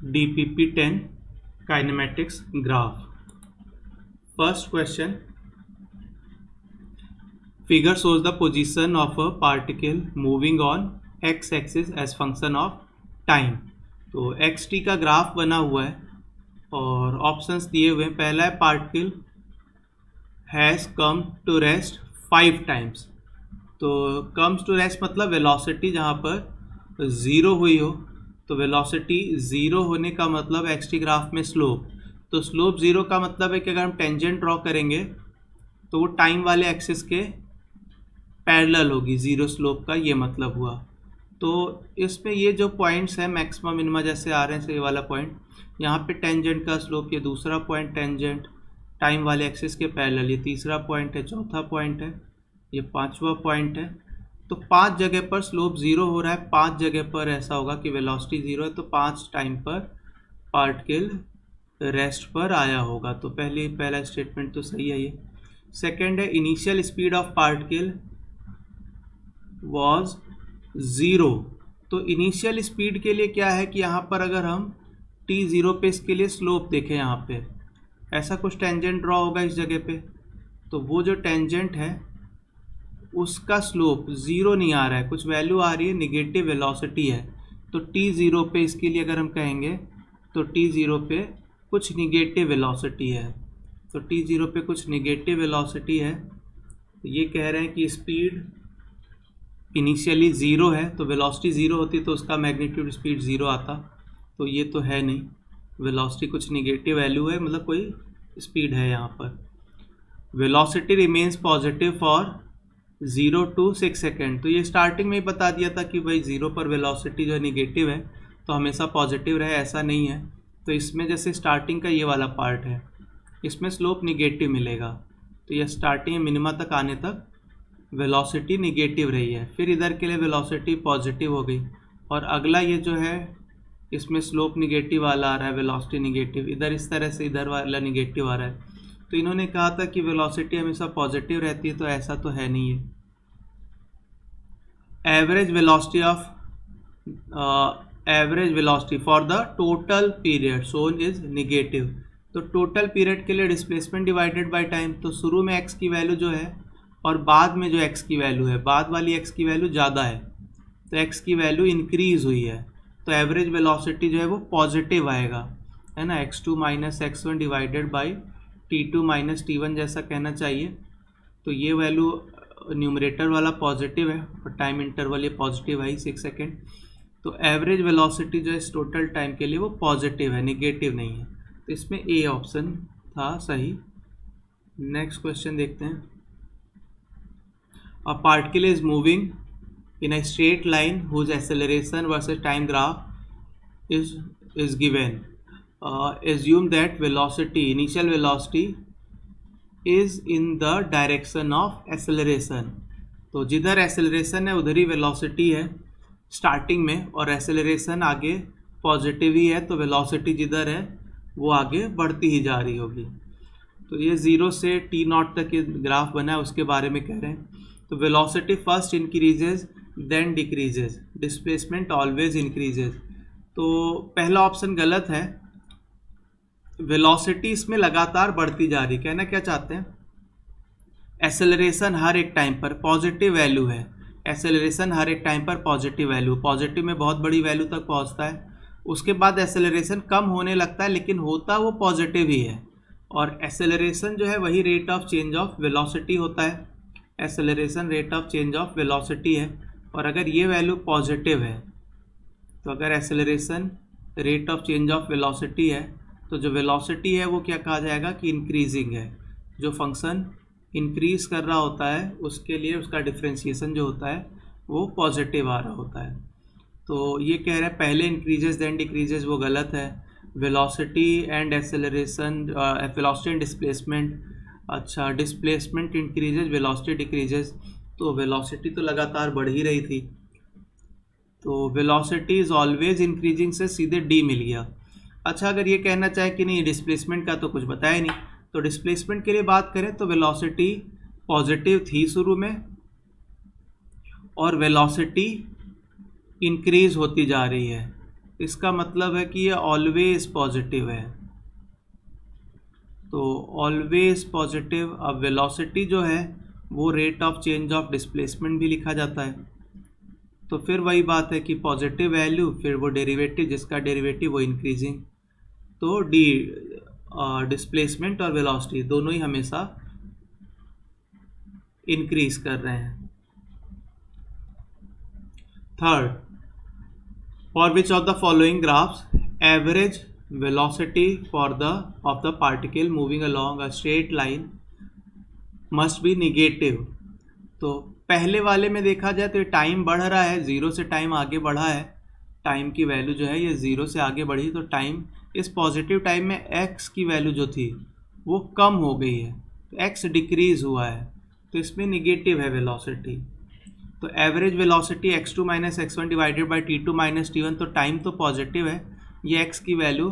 DPP-10 kinematics graph. First question. Figure shows the position of a particle moving on x-axis as function of time. तो xt का graph बना हुआ है और options दिए हुए हैं. पहला है particle has come to rest 5 times. तो कम्स टू रेस्ट मतलब वेलोसिटी जहाँ पर ज़ीरो हुई हो, तो वेलोसिटी ज़ीरो होने का मतलब एक्सटी ग्राफ में स्लोप. तो स्लोप ज़ीरो का मतलब है कि अगर हम टेंजेंट ड्रॉ करेंगे तो वो टाइम वाले एक्सिस के पैरेलल होगी, ज़ीरो स्लोप का ये मतलब हुआ. तो इसमें ये जो पॉइंट्स हैं मैक्सिमम मिनिमा जैसे आ रहे हैं, ये वाला पॉइंट यहाँ पे टेंजेंट का स्लोप, ये दूसरा पॉइंट टेंजेंट टाइम वाले एक्सिस के पैरेलल, ये तीसरा पॉइंट है, चौथा पॉइंट है, ये पांचवा पॉइंट है. तो 5 जगह पर स्लोप ज़ीरो हो रहा है, 5 जगह पर ऐसा होगा कि वेलोसिटी ज़ीरो है, तो 5 टाइम पर पार्टिकल रेस्ट पर आया होगा. तो पहला स्टेटमेंट तो सही है ये. सेकेंड है initial speed of particle was zero. तो इनिशियल स्पीड के लिए क्या है कि यहाँ पर अगर हम t0 पे इसके लिए स्लोप देखें, यहाँ पे ऐसा कुछ टेंजेंट ड्रॉ होगा इस जगह पे, तो वो जो टेंजेंट है उसका स्लोप ज़ीरो नहीं आ रहा है, कुछ वैल्यू आ रही है, निगेटिव वेलोसिटी है. तो t0 पे इसके लिए अगर हम कहेंगे तो t0 पे कुछ निगेटिव वेलोसिटी है. तो t0 पे कुछ निगेटिव वेलोसिटी है. तो ये कह रहे हैं कि स्पीड इनिशियली ज़ीरो है, तो वेलोसिटी ज़ीरो होती तो उसका मैग्नीट्यूड स्पीड ज़ीरो आता. तो ये तो है नहीं, वेलोसिटी कुछ निगेटिव वैल्यू है, मतलब कोई स्पीड है यहाँ पर. Velocity remains positive for 0 to 6 second. तो ये स्टार्टिंग में ही बता दिया था कि भाई ज़ीरो पर वेलोसिटी जो निगेटिव है तो हमेशा पॉजिटिव रहे, ऐसा नहीं है. तो इसमें जैसे स्टार्टिंग का ये वाला पार्ट है, इसमें स्लोप निगेटिव मिलेगा. तो ये स्टार्टिंग मिनिमा तक आने तक वेलोसिटी निगेटिव रही है, फिर इधर के लिए वेलोसिटी पॉजिटिव हो गई, और अगला ये जो है इसमें स्लोप निगेटिव वाला आ रहा है, वेलोसिटी निगेटिव, इधर इस तरह से इधर वाला निगेटिव आ रहा है. तो इन्होंने कहा था कि वेलोसिटी हमेशा पॉजिटिव रहती है, तो ऐसा तो है नहीं है. Average velocity for the total period shown is negative. तो टोटल पीरियड के लिए डिस्प्लेसमेंट डिवाइडेड बाय टाइम. तो शुरू में x की वैल्यू जो है और बाद में जो x की वैल्यू है, बाद वाली x की वैल्यू ज़्यादा है, तो x की वैल्यू इंक्रीज़ हुई है, तो एवरेज वेलोसिटी जो है वो पॉजिटिव आएगा, है ना. x2 minus x1 divided by t2 minus t1 जैसा कहना चाहिए. तो ये वैल्यू न्यूमरेटर वाला पॉजिटिव है और टाइम इंटरवल ये पॉजिटिव है 6 सेकेंड. तो एवरेज वेलोसिटी जो है इस टोटल टाइम के लिए वो पॉजिटिव है, निगेटिव नहीं है. तो इसमें ए ऑप्शन था सही. नेक्स्ट क्वेश्चन देखते हैं. A particle is moving in a straight line whose acceleration versus time graph is given. Assume that initial velocity is in the direction of acceleration. तो जिधर acceleration है उधर ही velocity है starting में, और acceleration आगे पॉजिटिव ही है, तो velocity जिधर है वो आगे बढ़ती ही जा रही होगी. तो ये 0 से t0 तक ये ग्राफ बना है, उसके बारे में कह रहे हैं. तो velocity first increases then decreases, displacement always increases. तो पहला ऑप्शन गलत है, वेलोसिटी इसमें लगातार बढ़ती जा रही. कहना क्या चाहते हैं, एक्सेलरेशन हर एक टाइम पर पॉजिटिव वैल्यू है, एक्सेलरेशन हर एक टाइम पर पॉजिटिव वैल्यू, पॉजिटिव में बहुत बड़ी वैल्यू तक पहुंचता है, उसके बाद एक्सेलरेशन कम होने लगता है, लेकिन होता वो पॉजिटिव ही है. और एक्सेलरेशन जो है वही rate of change of velocity होता है, acceleration rate of change of velocity है. और अगर ये वैल्यू पॉजिटिव है, तो अगर acceleration rate of change of velocity है, तो जो वेलोसिटी है वो क्या कहा जाएगा कि इंक्रीजिंग है. जो फंक्शन इंक्रीज कर रहा होता है उसके लिए उसका डिफ्रेंशिएशन जो होता है वो पॉजिटिव आ रहा होता है. तो ये कह रहे हैं पहले इंक्रीजेज देन डिक्रीजेज, वो गलत है. Velocity and acceleration, velocity and displacement, अच्छा डिस्प्लेसमेंट इंक्रीजेज वेलोसिटी डिक्रीजेज, तो वेलोसिटी तो लगातार बढ़ ही रही थी, तो वेलोसिटी इज़ ऑलवेज इंक्रीजिंग से सीधे डी मिल गया. अच्छा अगर ये कहना चाहे कि नहीं डिस्प्लेसमेंट का तो कुछ बताया नहीं, तो डिस्प्लेसमेंट के लिए बात करें तो वेलोसिटी पॉजिटिव थी शुरू में, और वेलोसिटी इंक्रीज होती जा रही है, इसका मतलब है कि ये ऑलवेज पॉजिटिव है। तो ऑलवेज पॉजिटिव। अब वेलोसिटी जो है वो rate of change of displacement भी लिखा जाता है। तो फिर वही बात है कि पॉजिटिव वैल्यू फिर वो डेरिवेटिव, जिसका डेरिवेटिव वो इंक्रीजिंग। तो डी डिस्प्लेसमेंट और वेलोसिटी दोनों ही हमेशा इंक्रीज कर रहे हैं। Third, for which of the following graphs average velocity for the of the particle moving along a straight line must be negative। तो पहले वाले में देखा जाए तो ये टाइम बढ़ रहा है, ज़ीरो से टाइम आगे बढ़ा है, टाइम की वैल्यू जो है ये ज़ीरो से आगे बढ़ी, तो टाइम इस पॉजिटिव टाइम में एक्स की वैल्यू जो थी वो कम हो गई है, तो एक्स डिक्रीज हुआ है, तो इसमें निगेटिव है वेलोसिटी। तो average velocity x2 minus x1 divided by t2 minus t1, तो टाइम तो पॉजिटिव है, ये x की वैल्यू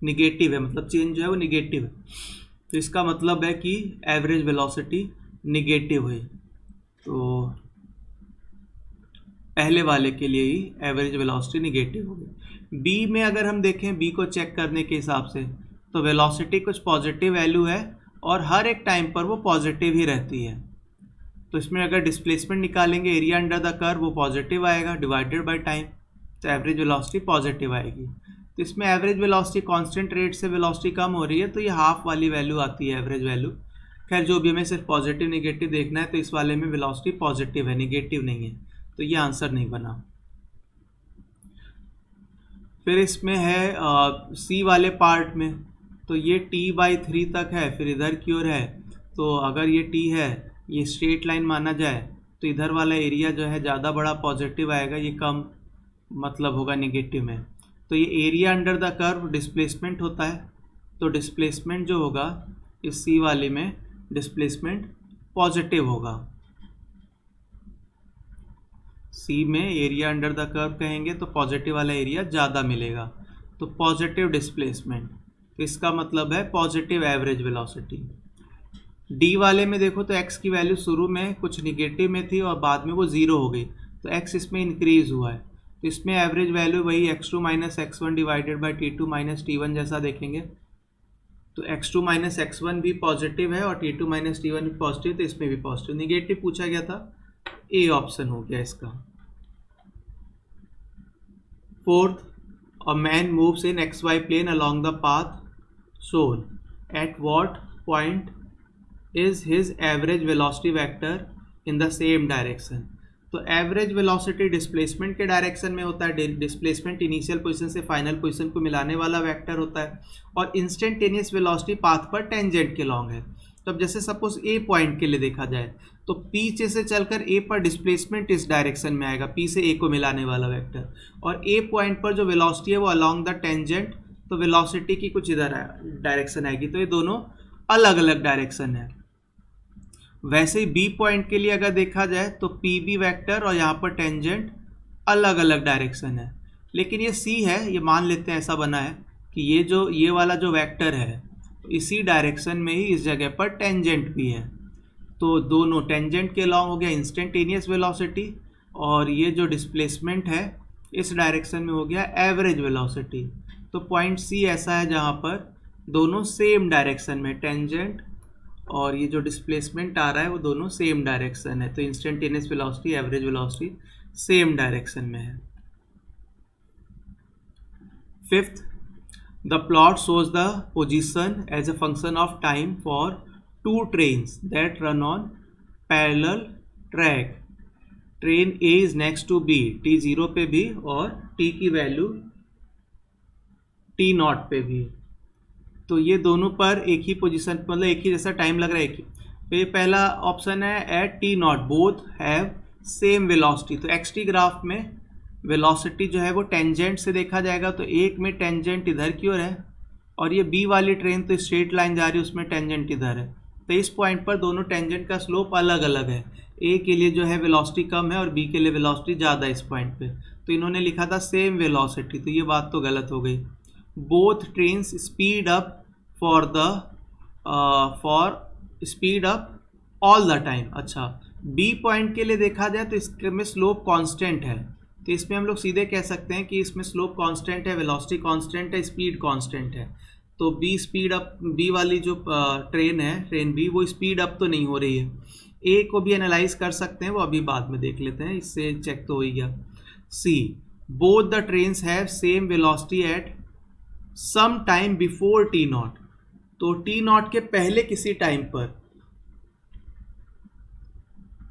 निगेटिव है, मतलब चेंज जो है वो निगेटिव है। तो इसका मतलब है कि एवरेज वेलोसिटी निगेटिव है। तो पहले वाले के लिए ही एवरेज वेलोसिटी निगेटिव हो गई। बी में अगर हम देखें, बी को चेक करने के हिसाब से, तो वेलोसिटी कुछ पॉजिटिव वैल्यू है और हर एक टाइम पर वो पॉजिटिव ही रहती है। तो इसमें अगर डिस्प्लेसमेंट निकालेंगे, एरिया अंडर द कर्व वो पॉजिटिव आएगा डिवाइडेड बाय टाइम, तो एवरेज वेलोसिटी पॉजिटिव आएगी। तो इसमें एवरेज वेलोसिटी कांस्टेंट रेट से वेलोसिटी कम हो रही है, तो ये हाफ वाली वैल्यू आती है एवरेज वैल्यू। खैर जो भी हमें सिर्फ पॉजिटिव निगेटिव देखना है, तो इस वाले में वेलोसिटी पॉजिटिव है, निगेटिव नहीं है, तो ये आंसर नहीं बना। फिर इसमें है सी वाले पार्ट में, तो ये t/3 तक है, फिर इधर की ओर है, तो अगर ये t है, ये स्ट्रेट लाइन माना जाए, तो इधर वाला एरिया जो है ज़्यादा बड़ा पॉजिटिव आएगा, ये कम मतलब होगा निगेटिव में। तो ये area under the curve displacement होता है, तो डिस्प्लेसमेंट जो होगा इस सी वाले में डिस्प्लेसमेंट पॉजिटिव होगा। सी में एरिया अंडर द कर्व कहेंगे तो पॉजिटिव वाला एरिया ज़्यादा मिलेगा, तो पॉजिटिव डिस्प्लेसमेंट, तो इसका मतलब है पॉजिटिव एवरेज वेलोसिटी। डी वाले में देखो तो एक्स की वैल्यू शुरू में कुछ निगेटिव में थी और बाद में वो ज़ीरो हो गई, तो एक्स इसमें इंक्रीज हुआ है, तो इसमें एवरेज वैल्यू वही x2 minus x1 divided by t2 minus t1 जैसा देखेंगे। तो x2 माइनस x1 भी पॉजिटिव है और t2 माइनस t1 भी पॉजिटिव, तो इसमें भी पॉजिटिव। निगेटिव पूछा गया था, ए ऑप्शन हो गया इसका। Fourth, a man moves in xy plane along the path shown, at what point is his average velocity vector in the same direction. तो एवरेज वेलोसिटी डिस्प्लेसमेंट के डायरेक्शन में होता है, डिस्प्लेसमेंट इनिशियल पोजीशन से final position को मिलाने वाला vector होता है, और इंस्टेंटेनियस वेलोसिटी पाथ पर टेंजेंट के लॉन्ग है। तो अब जैसे सपोज ए पॉइंट के लिए देखा जाए, तो पी से चलकर ए पर डिस्प्लेसमेंट इस डायरेक्शन में आएगा, पी से ए को मिलाने वाला वेक्टर, और ए पॉइंट पर जो वेलोसिटी है वो अलॉन्ग द टेंजेंट, तो वेलोसिटी की कुछ इधर डायरेक्शन आएगी, तो ये दोनों अलग अलग डायरेक्शन है। वैसे ही बी पॉइंट के लिए अगर देखा जाए तो पी बी वैक्टर और यहाँ पर टेंजेंट अलग अलग डायरेक्शन है, लेकिन ये सी है, ये मान लेते हैं ऐसा बना है कि ये वाला जो वेक्टर है इसी डायरेक्शन में ही इस जगह पर टेंजेंट भी है, तो दोनों टेंजेंट के लॉन्ग हो गया इंस्टेंटेनियस वेलोसिटी, और ये जो डिस्प्लेसमेंट है इस डायरेक्शन में हो गया एवरेज वेलोसिटी। तो पॉइंट सी ऐसा है जहाँ पर दोनों सेम डायरेक्शन में, टेंजेंट और ये जो डिस्प्लेसमेंट आ रहा है वो दोनों सेम डायरेक्शन है, तो instantaneous velocity average velocity same direction में है। Fifth, the plot shows the position as a function of time for two trains that run on parallel track. Train A is next to B, T zero पे भी और T की value T not पे भी, तो ये दोनों पर एक ही पोजीशन, मतलब एक ही जैसा टाइम लग रहा है, एक ही। तो ये पहला ऑप्शन है at T not both have same velocity. तो एक्स टी ग्राफ में वेलोसिटी जो है वो टेंजेंट से देखा जाएगा, तो एक में टेंजेंट इधर की ओर है और ये बी वाली ट्रेन तो स्ट्रेट लाइन जा रही है, उसमें टेंजेंट इधर है, तो इस पॉइंट पर दोनों टेंजेंट का स्लोप अलग अलग है। ए के लिए जो है वेलोसिटी कम है और बी के लिए वेलोसिटी ज़्यादा इस पॉइंट पे, तो इन्होंने लिखा था सेम वेलोसिटी, तो ये बात तो गलत हो गई। Both trains speed up for speed up all the time. अच्छा, बी पॉइंट के लिए देखा जाए तो इसके में स्लोप कांस्टेंट है, तो इसमें हम लोग सीधे कह सकते हैं कि इसमें स्लोप कांस्टेंट है, वेलोसिटी कांस्टेंट है, स्पीड कांस्टेंट है। तो बी स्पीड अप, बी वाली जो ट्रेन है, ट्रेन बी, वो स्पीड अप तो नहीं हो रही है। ए को भी एनालाइज कर सकते हैं, वो अभी बाद में देख लेते हैं, इससे चेक तो हो ही गया। See, both the trains have same velocity at some time before T naught. तो टी नॉट के पहले किसी टाइम पर।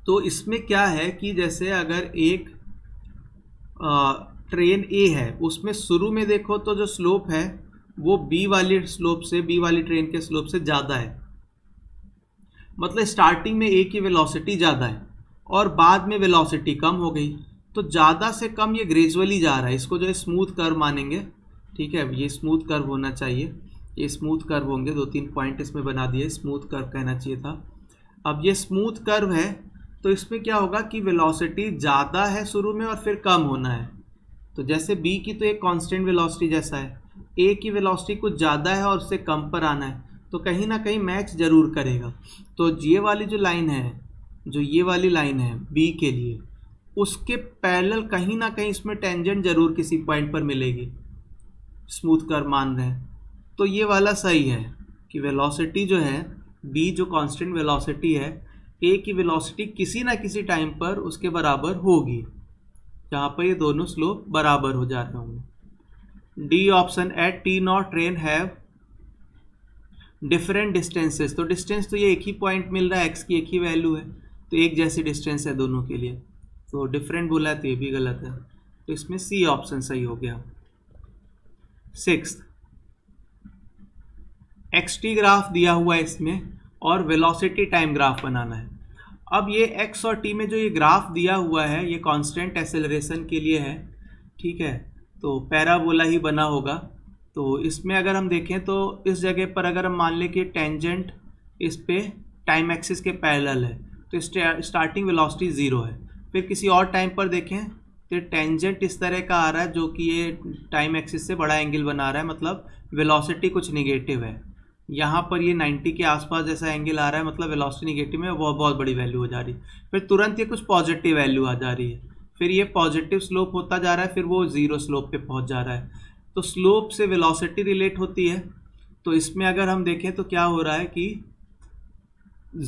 तो इसमें क्या है कि जैसे अगर एक ट्रेन ए है, उसमें शुरू में देखो तो जो स्लोप है वो बी वाली स्लोप से, बी वाली ट्रेन के स्लोप से ज़्यादा है। मतलब स्टार्टिंग में ए की वेलोसिटी ज़्यादा है और बाद में वेलोसिटी कम हो गई। तो ज़्यादा से कम ये ग्रेजुअली जा रहा है। इसको जो है स्मूथ कर्व मानेंगे, ठीक है, ये स्मूथ कर्व होना चाहिए, ये स्मूथ कर्व होंगे। 2-3 पॉइंट इसमें बना दिए, स्मूथ कर्व कहना चाहिए था। अब ये स्मूथ कर्व है तो इसमें क्या होगा कि वेलोसिटी ज़्यादा है शुरू में और फिर कम होना है। तो जैसे बी की तो एक कांस्टेंट वेलोसिटी जैसा है, ए की वेलोसिटी कुछ ज़्यादा है और उससे कम पर आना है, तो कहीं ना कहीं मैच ज़रूर करेगा। तो ये वाली जो लाइन है, जो ये वाली लाइन है बी के लिए, उसके पैरेलल कहीं ना कहीं इसमें टेंजेंट जरूर किसी पॉइंट पर मिलेगी, स्मूथ कर्व मान रहे हैं। तो ये वाला सही है कि वेलोसिटी जो है बी, जो कांस्टेंट वेलोसिटी है, ए की वेलोसिटी किसी ना किसी टाइम पर उसके बराबर होगी, जहाँ पर ये दोनों स्लोप बराबर हो जा रहे होंगे। D option, at T not train have different distances. तो डिस्टेंस तो ये एक ही पॉइंट मिल रहा है, एक्स की एक ही वैल्यू है, तो एक जैसी डिस्टेंस है दोनों के लिए। तो डिफरेंट बोला है तो ये भी गलत है, तो इसमें सी ऑप्शन सही हो गया। 6th, एक्स-टी ग्राफ दिया हुआ है इसमें और वेलोसिटी टाइम ग्राफ बनाना है। अब ये एक्स और टी में जो ये ग्राफ दिया हुआ है ये कांस्टेंट एक्सेलरेशन के लिए है, ठीक है, तो पैराबोला ही बना होगा। तो इसमें अगर हम देखें तो इस जगह पर अगर हम मान लें कि टेंजेंट इस पे टाइम एक्सिस के पैरेलल है, तो स्टार्टिंग वेलोसिटी 0 है। फिर किसी और टाइम पर देखें तो टेंजेंट इस तरह का आ रहा है, जो कि ये टाइम एक्सिस से बड़ा एंगल बना रहा है, मतलब वेलोसिटी कुछ निगेटिव है। यहाँ पर ये 90 के आसपास जैसा एंगल आ रहा है, मतलब वेलोसिटी निगेटिव में वो बहुत बड़ी वैल्यू हो जा रही है। फिर तुरंत ये कुछ पॉजिटिव वैल्यू आ जा रही है, फिर ये पॉजिटिव स्लोप होता जा रहा है, फिर वो 0 स्लोप पे पहुँच जा रहा है। तो स्लोप से वेलोसिटी रिलेट होती है। तो इसमें अगर हम देखें तो क्या हो रहा है कि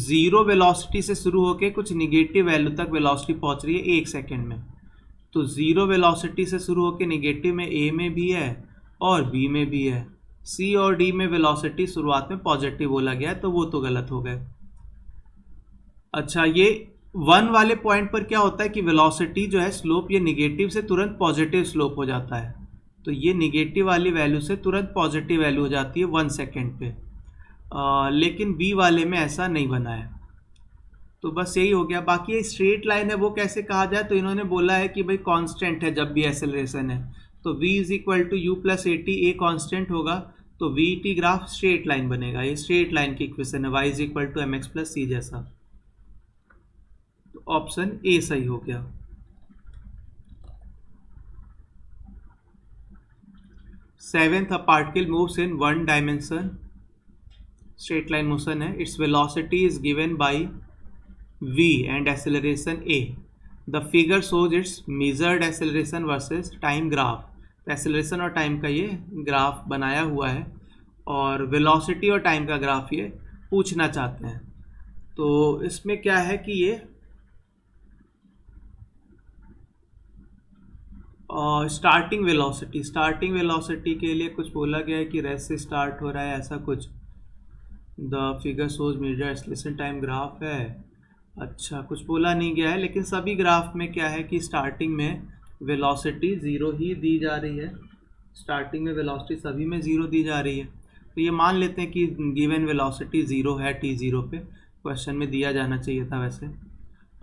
0 वेलोसिटी से शुरू होकर कुछ निगेटिव वैल्यू तक वेलोसिटी पहुँच रही है 1 सेकेंड में। तो 0 वेलोसिटी से शुरू होकर निगेटिव में ए में भी है और बी में भी है। सी और डी में वेलोसिटी शुरुआत में पॉजिटिव बोला गया है, तो वो तो गलत हो गए। अच्छा, ये 1 वाले पॉइंट पर क्या होता है कि वेलोसिटी जो है स्लोप, ये निगेटिव से तुरंत पॉजिटिव स्लोप हो जाता है। तो ये निगेटिव वाली वैल्यू से तुरंत पॉजिटिव वैल्यू हो जाती है 1 सेकेंड पे। लेकिन बी वाले में ऐसा नहीं बना है। तो बस यही हो गया। बाकी ये स्ट्रेट लाइन है वो कैसे कहा जाए, तो इन्होंने बोला है कि भाई कांस्टेंट है जब भी एक्सेलरेशन है, तो v = u + at, a constant होगा तो vt ग्राफ स्ट्रेट लाइन बनेगा। ये स्ट्रेट लाइन की इक्वेशन है, y = mx + c जैसा। तो ऑप्शन ए सही हो गया। 7th, a particle moves in 1 dimension, straight line motion है, its velocity is given by v and acceleration a. The figure shows its measured acceleration versus time graph. तो acceleration और time का ये graph बनाया हुआ है और वेलोसिटी और टाइम का ग्राफ ये पूछना चाहते हैं। तो इसमें क्या है कि ये स्टार्टिंग वेलोसिटी के लिए कुछ बोला गया है कि रेस्ट से स्टार्ट हो रहा है, ऐसा कुछ। The figure shows measure acceleration time graph है, अच्छा कुछ बोला नहीं गया है, लेकिन सभी ग्राफ में क्या है कि स्टार्टिंग में वेलोसिटी 0 ही दी जा रही है। स्टार्टिंग में वेलोसिटी सभी में 0 दी जा रही है, तो ये मान लेते हैं कि गिवन वेलोसिटी 0 है t0 पे, क्वेश्चन में दिया जाना चाहिए था वैसे।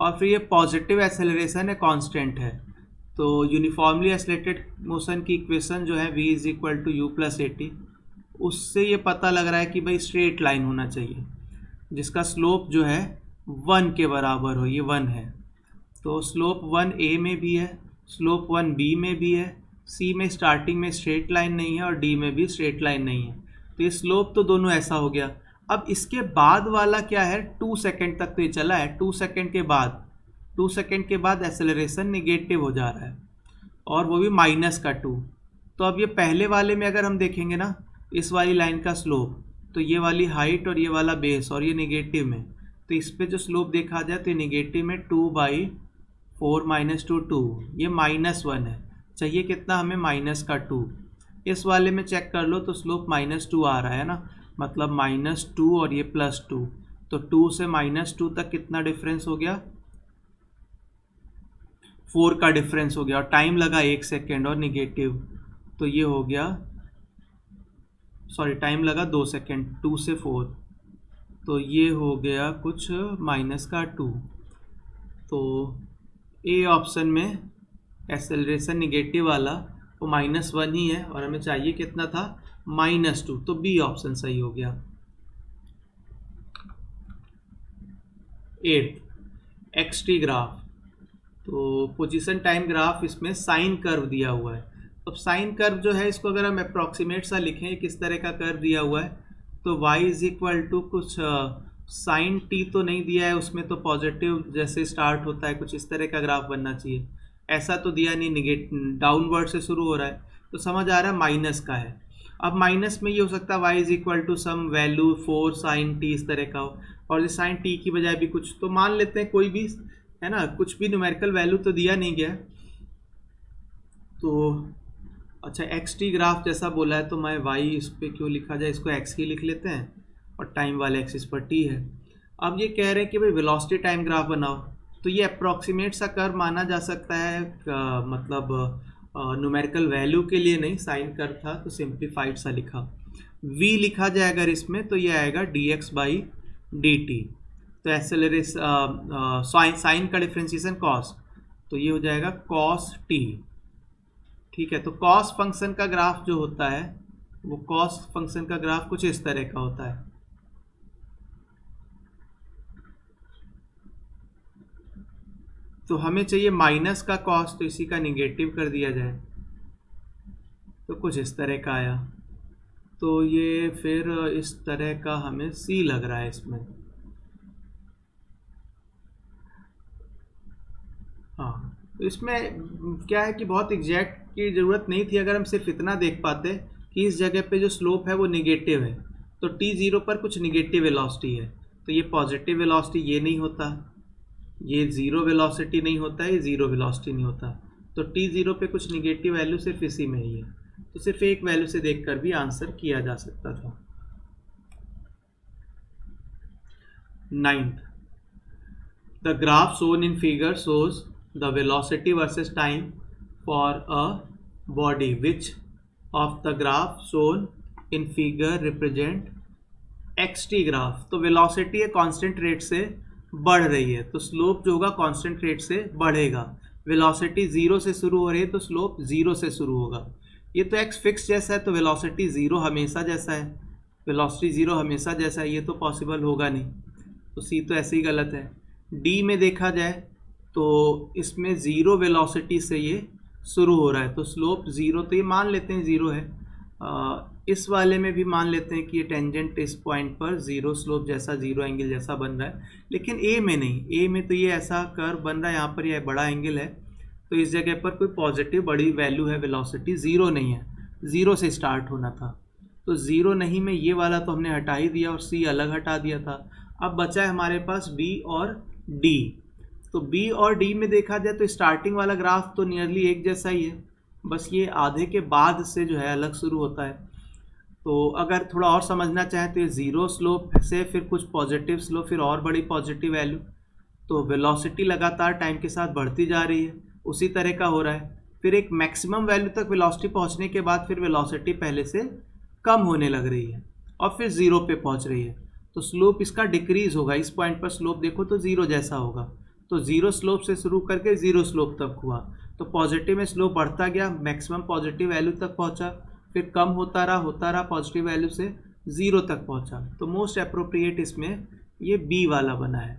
और फिर ये पॉजिटिव एक्सेलरेशन है, कांस्टेंट है, तो यूनिफॉर्मली एक्सेलरेटेड मोशन की इक्वेशन जो है v = u + at, उससे ये पता लग रहा है कि भाई स्ट्रेट लाइन होना चाहिए जिसका स्लोप जो है 1 के बराबर हो, ये 1 है। तो स्लोप 1 a में भी है, स्लोप 1 b में भी है, c में स्टार्टिंग में स्ट्रेट लाइन नहीं है और d में भी स्ट्रेट लाइन नहीं है। तो ये स्लोप तो दोनों ऐसा हो गया। अब इसके बाद वाला क्या है, 2 सेकेंड तक तो ये चला है, 2 सेकेंड के बाद एक्सेलरेशन निगेटिव हो जा रहा है। और वो भी -2। तो अब ये पहले वाले में अगर हम देखेंगे ना, इस वाली लाइन का स्लोप, तो ये वाली हाइट और ये वाला बेस और ये निगेटिव में, तो इस पे जो स्लोप देखा जाए तो ये निगेटिव में 2/4 -2 2, ये -1 है। चाहिए कितना हमें? -2। इस वाले में चेक कर लो तो स्लोप -2 आ रहा है ना, मतलब -2 और ये +2, तो 2 से -2 तक कितना डिफरेंस हो गया? 4 का डिफरेंस हो गया, और टाइम लगा 1 सेकेंड और निगेटिव, तो ये हो गया, सॉरी टाइम लगा 2 सेकेंड, 2 से 4, तो ये हो गया कुछ -2। तो ए ऑप्शन में एक्सेलरेशन निगेटिव वाला वो -1 ही है, और हमें चाहिए कितना था? -2, तो बी ऑप्शन सही हो गया। 8 एक्सटी ग्राफ, तो पोजीशन टाइम ग्राफ, इसमें साइन कर्व दिया हुआ है। अब साइन कर्व जो है, इसको अगर हम अप्रॉक्सीमेट सा लिखें, किस तरह का कर्व दिया हुआ है, तो y = कुछ साइन t तो नहीं दिया है उसमें, तो पॉजिटिव जैसे स्टार्ट होता है कुछ इस तरह का ग्राफ बनना चाहिए, ऐसा तो दिया नहीं, डाउनवर्ड से शुरू हो रहा है, तो समझ आ रहा है माइनस का है। अब माइनस में ये हो सकता है y = some value 4 sin t इस तरह का हो, और इस साइन t की बजाय भी कुछ, तो मान लेते हैं कोई भी, है ना, कुछ भी न्यूमेरिकल वैल्यू तो दिया नहीं गया। तो अच्छा xt ग्राफ जैसा बोला है, तो मैं y इस पर क्यों लिखा जाए, इसको x ही लिख लेते हैं, और टाइम वाले एक्सिस पर t है। अब ये कह रहे हैं कि भाई वेलोसिटी टाइम ग्राफ बनाओ, तो ये अप्रॉक्सीमेट सा कर्व माना जा सकता है, मतलब न्यूमेरिकल वैल्यू के लिए नहीं, साइन कर्व था तो सिंप्लीफाइड सा लिखा। v लिखा जाए अगर इसमें, तो ये आएगा dx/dt, तो एक्सेलरेशन साइन का डिफ्रेंशिएशन कॉस, तो ये हो जाएगा कॉस t। ठीक है, तो कॉस फंक्शन का ग्राफ जो होता है, वो कॉस फंक्शन का ग्राफ कुछ इस तरह का होता है। तो हमें चाहिए माइनस का कॉस, तो इसी का निगेटिव कर दिया जाए, तो कुछ इस तरह का आया। तो ये फिर इस तरह का हमें सी लग रहा है इसमें। हाँ, तो इसमें क्या है कि बहुत एग्जैक्ट की ज़रूरत नहीं थी, अगर हम सिर्फ इतना देख पाते कि इस जगह पे जो स्लोप है वो निगेटिव है, तो t0 पर कुछ निगेटिव वेलोसिटी है, तो ये पॉजिटिव वेलोसिटी ये नहीं होता, ये ज़ीरो वेलोसिटी नहीं होता, ये ज़ीरो वेलोसिटी नहीं होता, तो t0 पे कुछ निगेटिव वैल्यू सिर्फ इसी में ही है, तो सिर्फ एक वैल्यू से देखकर भी आंसर किया जा सकता था। 9th, the graph shown in figure shows the velocity versus time for a body. Which of the graph shown in figure represent xt graph? तो वेलोसिटी है कांस्टेंट रेट से बढ़ रही है, तो स्लोप जो होगा कांस्टेंट रेट से बढ़ेगा। वेलोसिटी 0 से शुरू हो रही है, तो स्लोप 0 से शुरू होगा। ये तो x फिक्स जैसा है, तो वेलोसिटी 0 हमेशा जैसा है, वेलोसिटी 0 हमेशा जैसा है, ये तो पॉसिबल होगा नहीं, तो सी तो ऐसे ही गलत है। डी में देखा जाए तो इसमें 0 वेलोसिटी से ये शुरू हो रहा है, तो स्लोप 0, तो ये मान लेते हैं 0 है। इस वाले में भी मान लेते हैं कि ये टेंजेंट इस पॉइंट पर 0 स्लोप जैसा, 0 एंगल जैसा बन रहा है, लेकिन ए में नहीं, ए में तो ये ऐसा कर्व बन रहा है, यहाँ पर ये बड़ा एंगल है, तो इस जगह पर कोई पॉजिटिव बड़ी वैल्यू है, वेलोसिटी 0 नहीं है, 0 से स्टार्ट होना था, तो 0 नहीं में ये वाला तो हमने हटा ही दिया और सी अलग हटा दिया था। अब बचा है हमारे पास बी और डी, तो बी और डी में देखा जाए तो स्टार्टिंग वाला ग्राफ तो नियरली एक जैसा ही है, बस ये आधे के बाद से जो है अलग शुरू होता है। तो अगर थोड़ा और समझना चाहें तो ये 0 स्लोप से फिर कुछ पॉजिटिव स्लोप, फिर और बड़ी पॉजिटिव वैल्यू, तो वेलोसिटी लगातार टाइम के साथ बढ़ती जा रही है, उसी तरह का हो रहा है। फिर एक मैक्सिमम वैल्यू तक वेलोसिटी पहुंचने के बाद फिर वेलोसिटी पहले से कम होने लग रही है और फिर 0 पे पहुंच रही है, तो स्लोप इसका डिक्रीज होगा। इस पॉइंट पर स्लोप देखो तो 0 जैसा होगा, तो 0 स्लोप से शुरू करके 0 स्लोप तक हुआ, तो पॉजिटिव में स्लोप बढ़ता गया, मैक्सिमम पॉजिटिव वैल्यू तक पहुंचा, फिर कम होता रहा पॉजिटिव वैल्यू से 0 तक पहुंचा, तो मोस्ट अप्रोप्रिएट इसमें ये बी वाला बना है।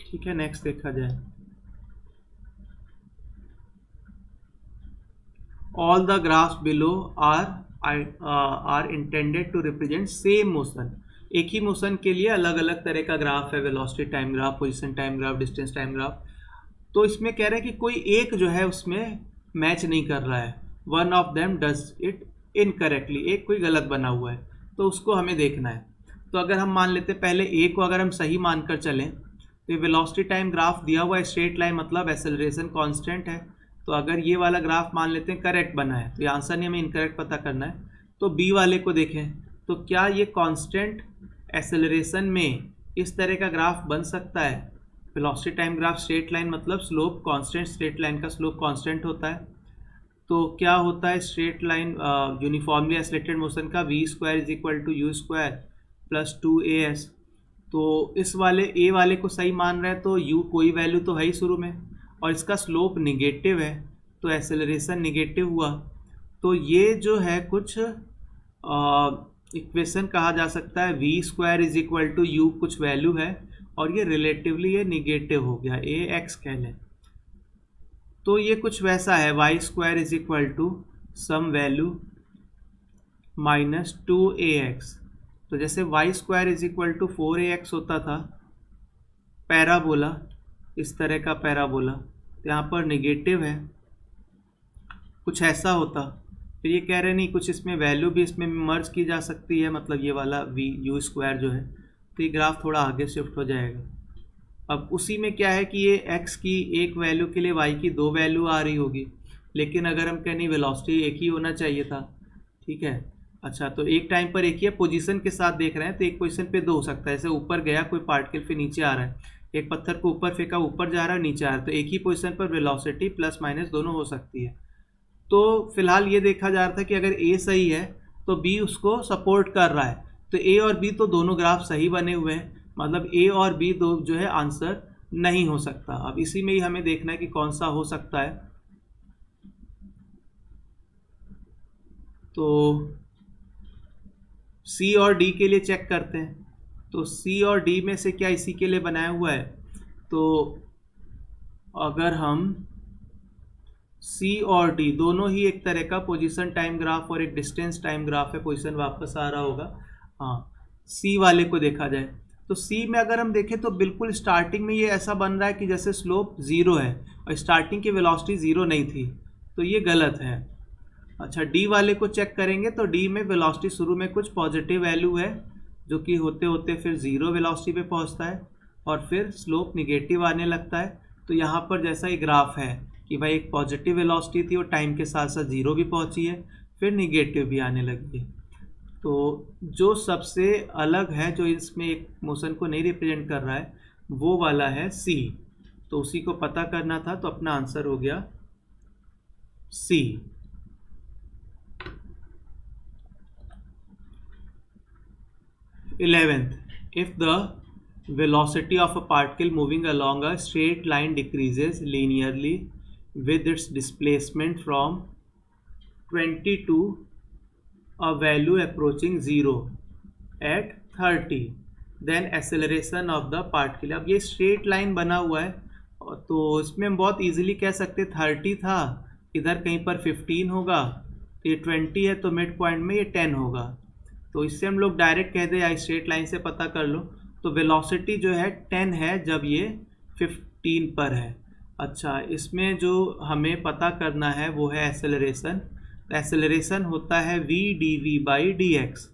ठीक है, नेक्स्ट देखा जाए। All the graphs below are intended to represent same motion. एक ही मोशन के लिए अलग अलग तरह का ग्राफ है, velocity time graph, position time graph, distance time graph. तो इसमें कह रहे हैं कि कोई एक जो है उसमें मैच नहीं कर रहा है, one of them does it incorrectly, एक कोई गलत बना हुआ है, तो उसको हमें देखना है। तो अगर हम मान लेते हैं पहले ए को अगर हम सही मानकर चलें तो ये वेलोसिटी टाइम ग्राफ दिया हुआ है स्ट्रेट लाइन, मतलब एक्सेलरेशन कांस्टेंट है। तो अगर ये वाला ग्राफ मान लेते हैं करेक्ट बना है, तो ये आंसर नहीं, हमें इनकरेक्ट पता करना है। तो बी वाले को देखें तो क्या ये कांस्टेंट एक्सेलरेशन में इस तरह का ग्राफ बन सकता है? Velocity time graph straight line मतलब स्लोप कांस्टेंट, स्ट्रेट लाइन का स्लोप कांस्टेंट होता है। तो क्या होता है straight line uniformly accelerated motion का v square is equal to u square plus 2as। तो इस वाले ए वाले को सही मान रहे हैं तो u कोई वैल्यू तो है ही शुरू में, और इसका स्लोप निगेटिव है तो एक्सेलरेशन निगेटिव हुआ। तो ये जो है कुछ इक्वेशन कहा जा सकता है, v square is equal to u कुछ वैल्यू है और ये रिलेटिवली ये निगेटिव हो गया, ए एक्स कह लें। तो ये कुछ वैसा है, y square is equal to some value minus 2ax। तो जैसे y square is equal to 4ax होता था पैराबोला, इस तरह का पैराबोला, तो यहाँ पर निगेटिव है, कुछ ऐसा होता। फिर ये कह रहे नहीं कुछ इसमें वैल्यू भी इसमें मर्ज की जा सकती है, मतलब ये वाला वी यू स्क्वायर जो है, तो ये ग्राफ थोड़ा आगे शिफ्ट हो जाएगा। अब उसी में क्या है कि ये x की एक वैल्यू के लिए y की दो वैल्यू आ रही होगी, लेकिन अगर हम कहें नहीं वेलोसिटी एक ही होना चाहिए था, ठीक है। अच्छा, तो एक टाइम पर एक ही है, पोजीशन के साथ देख रहे हैं तो एक पोजीशन पे दो हो सकता है, जैसे ऊपर गया कोई पार्टिकल फिर नीचे आ रहा है, एक पत्थर को ऊपर फेंका ऊपर जा रहा है नीचे आ रहा है, तो एक ही पोजीशन पर वेलोसिटी प्लस माइनस दोनों हो सकती है। तो फिलहाल ये देखा जा रहा था कि अगर ए सही है तो बी उसको सपोर्ट कर रहा है, तो ए और बी तो दोनों ग्राफ सही बने हुए हैं, मतलब ए और बी दो जो है आंसर नहीं हो सकता। अब इसी में ही हमें देखना है कि कौन सा हो सकता है। तो सी और डी के लिए चेक करते हैं, तो सी और डी में से क्या इसी के लिए बनाया हुआ है? तो अगर हम सी और डी दोनों ही एक तरह का पोजीशन टाइम ग्राफ और एक डिस्टेंस टाइम ग्राफ है, पोजीशन वापस आ रहा होगा, हाँ। सी वाले को देखा जाए तो सी में अगर हम देखें तो बिल्कुल स्टार्टिंग में ये ऐसा बन रहा है कि जैसे स्लोप ज़ीरो है और स्टार्टिंग की वेलोसिटी ज़ीरो नहीं थी, तो ये गलत है। अच्छा, डी वाले को चेक करेंगे तो डी में वेलोसिटी शुरू में कुछ पॉजिटिव वैल्यू है जो कि होते होते फिर ज़ीरो वेलोसिटी पे पहुंचता है और फिर स्लोप निगेटिव आने लगता है। तो यहाँ पर जैसा ये ग्राफ है कि भाई एक पॉजिटिव वेलोसिटी थी और टाइम के साथ साथ ज़ीरो भी पहुंची है, फिर निगेटिव भी आने लगी है। तो जो सबसे अलग है, जो इसमें एक मोशन को नहीं रिप्रेजेंट कर रहा है, वो वाला है सी। तो उसी को पता करना था, तो अपना आंसर हो गया सी। 11th, if the velocity of a particle moving along a straight line decreases linearly with its displacement from 20 to a value approaching 0 at 30, then acceleration of the particle। अब ये स्ट्रेट लाइन बना हुआ है तो इसमें हम बहुत इजीली कह सकते 30 था, इधर कहीं पर 15 होगा, तो ये 20 है तो मिड पॉइंट में ये 10 होगा। तो इससे हम लोग डायरेक्ट कह दे या स्ट्रेट लाइन से पता कर लो, तो वेलोसिटी जो है 10 है जब ये 15 पर है। अच्छा, इसमें जो हमें पता करना है वो है एक्सेलरेशन। एक्सेलरेशन होता है v dv by D x,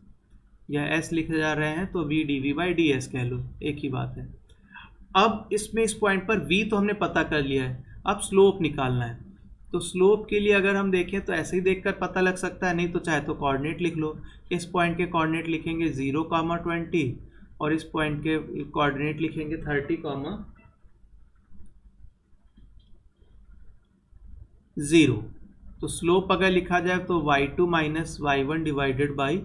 या s लिखे जा रहे हैं तो v dv by D S कह लो, एक ही बात है। अब इसमें इस पॉइंट पर v तो हमने पता कर लिया है, अब स्लोप निकालना है। तो स्लोप के लिए अगर हम देखें तो ऐसे ही देखकर पता लग सकता है, नहीं तो चाहे तो कोऑर्डिनेट लिख लो। इस पॉइंट के कोऑर्डिनेट लिखेंगे 0, 20 और इस पॉइंट के कोऑर्डिनेट लिखेंगे 30, 0। तो स्लोप अगर लिखा जाए तो y2 minus y1 divided by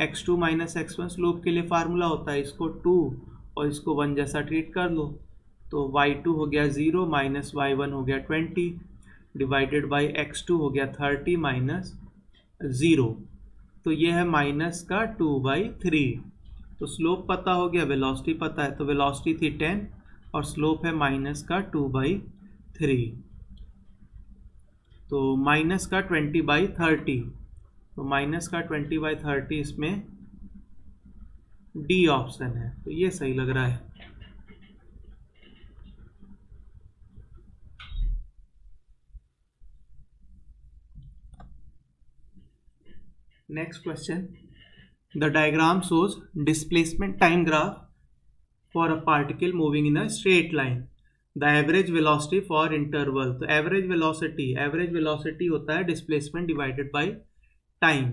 x2 minus x1 slope के लिए फार्मूला होता है। इसको 2 और इसको 1 जैसा ट्रीट कर लो, तो y2 हो गया 0 माइनस y1 हो गया 20 डिवाइडेड बाई x2 हो गया 30 माइनस 0, तो ये है माइनस का 2/3। तो स्लोप पता हो गया, वेलोसिटी पता है, तो वेलोसिटी थी 10 और स्लोप है माइनस का 2/3, तो माइनस का 20/30, तो माइनस का 20/30 इसमें डी ऑप्शन है, तो ये सही लग रहा है। Next question, the diagram shows displacement time graph for a particle moving in a straight line, the average velocity for interval. तो एवरेज वेलोसिटी होता है डिस्प्लेसमेंट डिवाइडेड बाय टाइम।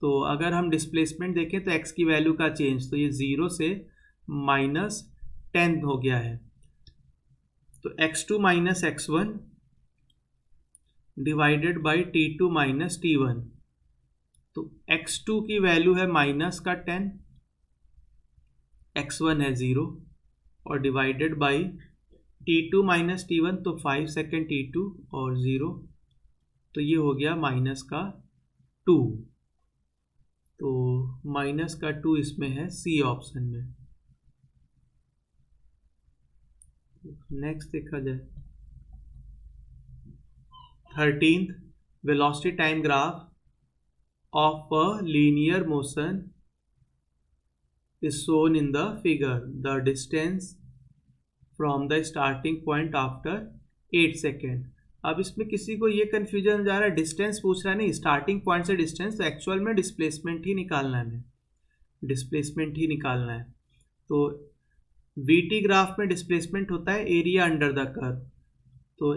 तो अगर हम डिस्प्लेसमेंट देखें तो एक्स की वैल्यू का चेंज, तो ये 0 से -10 हो गया है, तो x2 minus x1 divided by t2 minus t1। तो x2 की वैल्यू है -10, x1 है 0 और divided by t2 minus t1, तो 5 सेकेंड t2 और 0, तो ये हो गया -2। तो -2 इसमें है सी ऑप्शन में। नेक्स्ट देखा जाए, 13th, velocity time graph of a linear motion is shown in the figure, the distance from the starting point after 8 second. अब इसमें किसी को ये कन्फ्यूजन जा रहा है, डिस्टेंस पूछ रहा है, नहीं स्टार्टिंग पॉइंट से डिस्टेंस, तो एक्चुअल में डिस्प्लेसमेंट ही निकालना है, हमें डिस्प्लेसमेंट ही निकालना है। तो वीटी ग्राफ में डिस्प्लेसमेंट होता है एरिया अंडर द कर्व, तो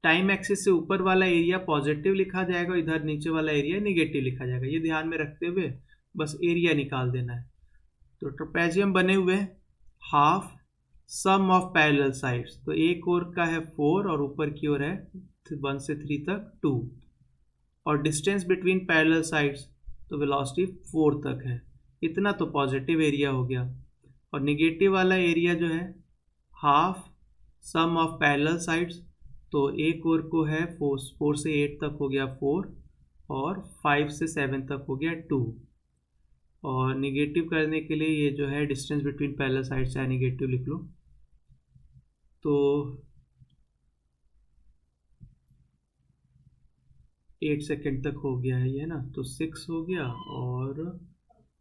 टाइम एक्सिस से ऊपर वाला एरिया पॉजिटिव लिखा जाएगा, इधर नीचे वाला एरिया नेगेटिव लिखा जाएगा। ये ध्यान में रखते हुए बस एरिया निकाल देना है। तो ट्रेपेजियम बने हुए half sum of parallel sides, तो एक ओर का है 4 और ऊपर की ओर है 1 से 3 तक 2, और डिस्टेंस बिटवीन पैरेलल साइड्स तो वेलोसिटी 4 तक है, इतना तो पॉजिटिव एरिया हो गया। और नेगेटिव वाला एरिया जो है half sum of parallel sides, तो एक ओर को है 4 से 8 तक हो गया 4 और 5 से 7 तक हो गया 2, और निगेटिव करने के लिए ये जो है डिस्टेंस बिटवीन पैरेलल साइड चाहे निगेटिव लिख लो, तो 8 सेकेंड तक हो गया है ये ना, तो 6 हो गया और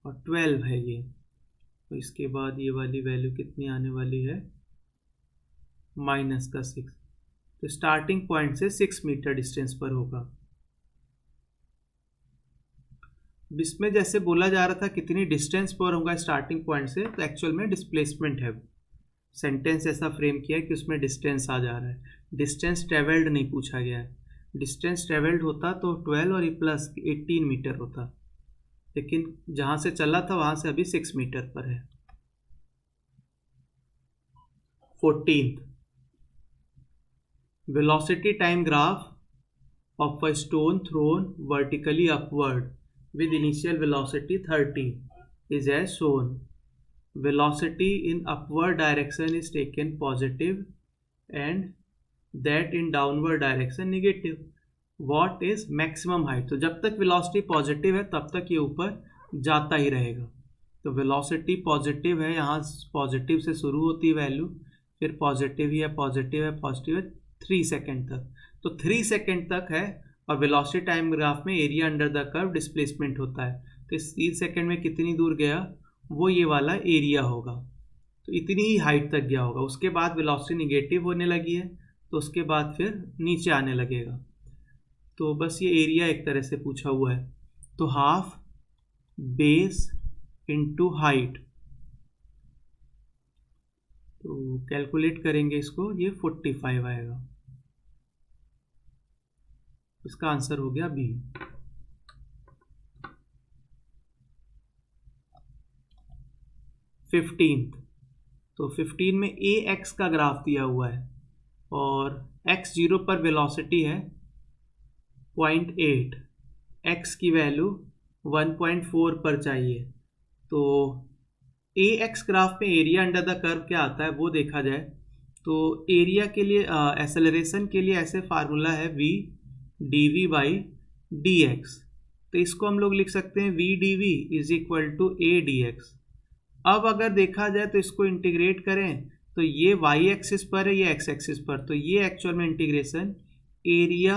12 है ये। तो इसके बाद ये वाली वैल्यू कितनी आने वाली है, -6, तो स्टार्टिंग पॉइंट से 6 मीटर डिस्टेंस पर होगा। इसमें जैसे बोला जा रहा था कितनी डिस्टेंस पर होगा स्टार्टिंग पॉइंट से, तो एक्चुअल में डिस्प्लेसमेंट है। सेंटेंस ऐसा फ्रेम किया है कि उसमें डिस्टेंस आ जा रहा है, डिस्टेंस ट्रेवल्ड नहीं पूछा गया है। डिस्टेंस ट्रेवल्ड होता तो 12 और प्लस 18 मीटर होता, लेकिन जहाँ से चला था वहाँ से अभी 6 मीटर पर है। 14th, velocity time graph of a stone thrown vertically upward with initial velocity 30 is as shown. Velocity in upward direction is taken positive and that in downward direction negative. What is maximum height? तो जब तक velocity positive है तब तक ये ऊपर जाता ही रहेगा। तो velocity पॉजिटिव है, यहाँ पॉजिटिव से शुरू होती है वैल्यू, फिर पॉजिटिव ही है, पॉजिटिव है, पॉजिटिव है 3 सेकेंड तक, तो 3 सेकेंड तक है। और वेलोसिटी टाइम ग्राफ में area under the curve displacement होता है, तो इस 3 सेकेंड में कितनी दूर गया वो ये वाला एरिया होगा, तो इतनी ही हाइट तक गया होगा। उसके बाद वेलोसिटी निगेटिव होने लगी है, तो उसके बाद फिर नीचे आने लगेगा। तो बस ये एरिया एक तरह से पूछा हुआ है। तो हाफ बेस इनटू हाइट, तो कैलकुलेट करेंगे इसको, ये 45 आएगा। इसका आंसर हो गया बी। 15th, तो 15 में ए एक्स का ग्राफ दिया हुआ है और x0 पर वेलोसिटी है 0.8, x की वैल्यू 1.4 पर चाहिए। तो ए एक्स ग्राफ में एरिया अंडर द कर्व क्या आता है वो देखा जाए, तो एरिया के लिए एक्सेलरेशन के लिए ऐसे फार्मूला है v dv बाई dx, तो इसको हम लोग लिख सकते हैं v dv is equal to a dx। अब अगर देखा जाए तो इसको इंटीग्रेट करें तो ये y एक्सिस पर है, ये x एक्सिस पर, तो ये एक्चुअल में integration area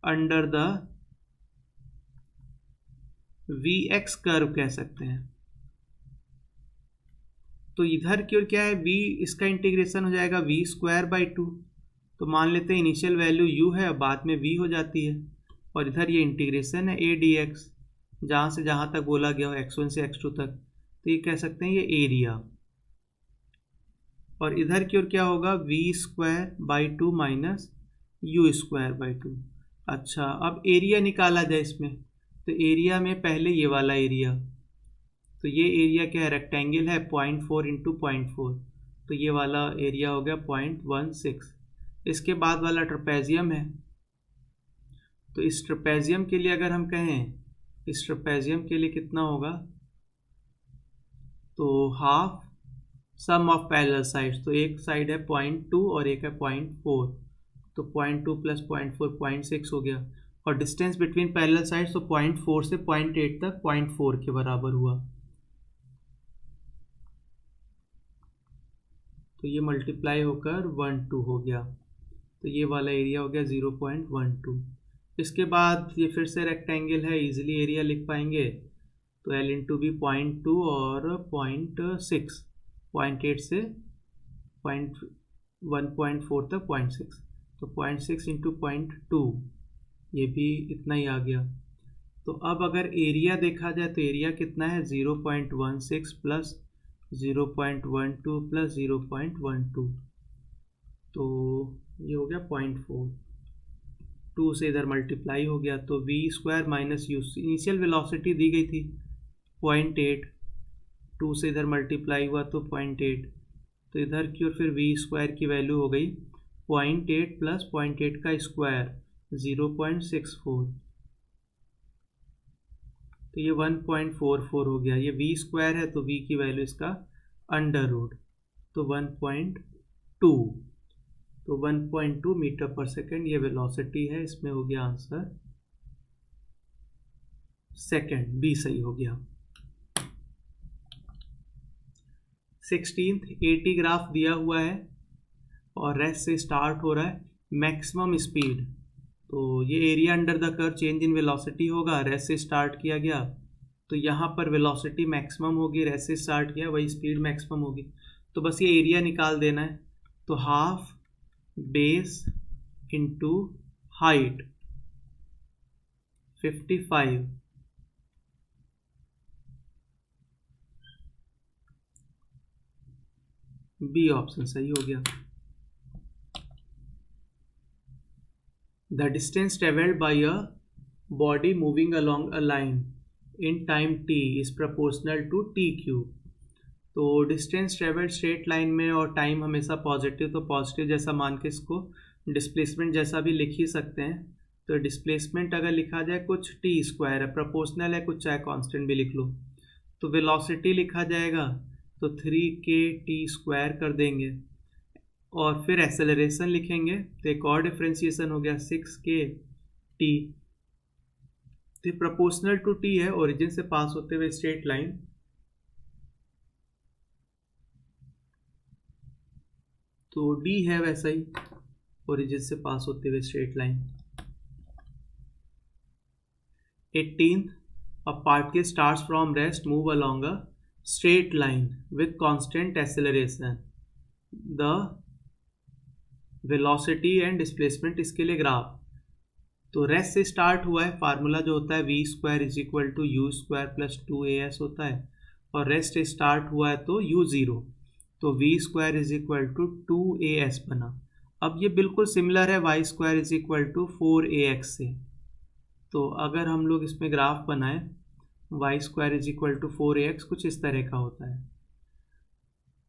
under the vx curve कह सकते हैं। तो इधर की ओर क्या है, v इसका इंटीग्रेशन हो जाएगा v²/2। तो मान लेते हैं इनिशियल वैल्यू u है, बाद में v हो जाती है, और इधर ये इंटीग्रेशन है a dx, जहाँ से जहाँ तक बोला गया हो x1 से x2 तक, तो ये कह सकते हैं ये एरिया। और इधर की ओर क्या होगा, v²/2 माइनस u²/2। अच्छा, अब एरिया निकाला जाए इसमें, तो एरिया में पहले ये वाला एरिया, तो ये एरिया क्या है, रेक्टेंगल है 0.4 इंटू 0.4, तो ये वाला एरिया हो गया 0.16। इसके बाद वाला ट्रपेजियम है, तो इस ट्रपेजियम के लिए अगर हम कहें, इस ट्रपेजियम के लिए कितना होगा, तो half sum of parallel sides, तो एक साइड है 0.2 और एक है 0.4, तो 0.2 प्लस 0.4 0.6 हो गया। और डिस्टेंस बिटवीन पैरेलल साइड्स तो 0.4 से 0.8 तक 0.4 के बराबर हुआ, तो ये मल्टीप्लाई होकर 1/2 हो गया, तो ये वाला एरिया हो गया 0.12। इसके बाद ये फिर से रेक्टेंगल है, इजीली एरिया लिख पाएंगे, तो L इंटू बी 0.2 और 0.6, 0.8 से 1.4 तक 0.6, तो 0.6 इंटू 0.2, ये भी इतना ही आ गया। तो अब अगर एरिया देखा जाए तो एरिया कितना है, 0.16 प्लस 0.12 प्लस 0.12, तो ये हो गया 0.4, 2 से इधर मल्टीप्लाई हो गया, तो v² minus u, initial velocity दी गई थी 0.8, 2 से इधर मल्टीप्लाई हुआ तो 0.8, तो इधर की ओर फिर v² की वैल्यू हो गई 0.8 प्लस 0.8 का स्क्वायर 0.64, तो ये 1.44 हो गया। ये v² है तो v की वैल्यू इसका अंडर रूट, तो 1.2, तो 1.2 मीटर पर सेकेंड ये वेलोसिटी है। इसमें हो गया आंसर सेकेंड, बी सही हो गया। 16th 80 ग्राफ दिया हुआ है और रेस्ट से स्टार्ट हो रहा है मैक्सिमम स्पीड, तो ये area under the curve change in velocity होगा, रेस्ट से स्टार्ट किया गया तो यहाँ पर वेलोसिटी मैक्सिमम होगी, रेस्ट से स्टार्ट किया वही स्पीड मैक्सिमम होगी, तो बस ये एरिया निकाल देना है। तो half base into height 55, B option सही हो गया। The distance traveled by a body moving along a line in time t is proportional to t cube। तो डिस्टेंस ट्रेवल्ड स्ट्रेट लाइन में और टाइम हमेशा पॉजिटिव, तो पॉजिटिव जैसा मान के इसको डिस्प्लेसमेंट जैसा भी लिख ही सकते हैं। तो डिस्प्लेसमेंट अगर लिखा जाए कुछ t² है, प्रोपोर्शनल है कुछ, चाहे कांस्टेंट भी लिख लो। तो वेलोसिटी लिखा जाएगा तो 3k² कर देंगे, और फिर एक्सेलरेशन लिखेंगे तो एक और डिफ्रेंशिएशन हो गया 6k_t। तो प्रोपोर्शनल टू t है, ओरिजिन से पास होते हुए स्ट्रेट लाइन, तो d है वैसा ही ओरिजिन से पास होते हुए straight line. 18th a particle starts from rest move along a straight line with constant acceleration, the velocity and displacement इसके लिए ग्राफ। तो रेस्ट से स्टार्ट हुआ है, फार्मूला जो होता है v² is equal to u² plus 2as होता है, और रेस्ट से स्टार्ट हुआ है तो u0, तो v² is equal to 2as बना। अब ये बिल्कुल सिमिलर है y² is equal to 4ax से, तो अगर हम लोग इसमें ग्राफ बनाएं y² is equal to 4ax, कुछ इस तरह का होता है।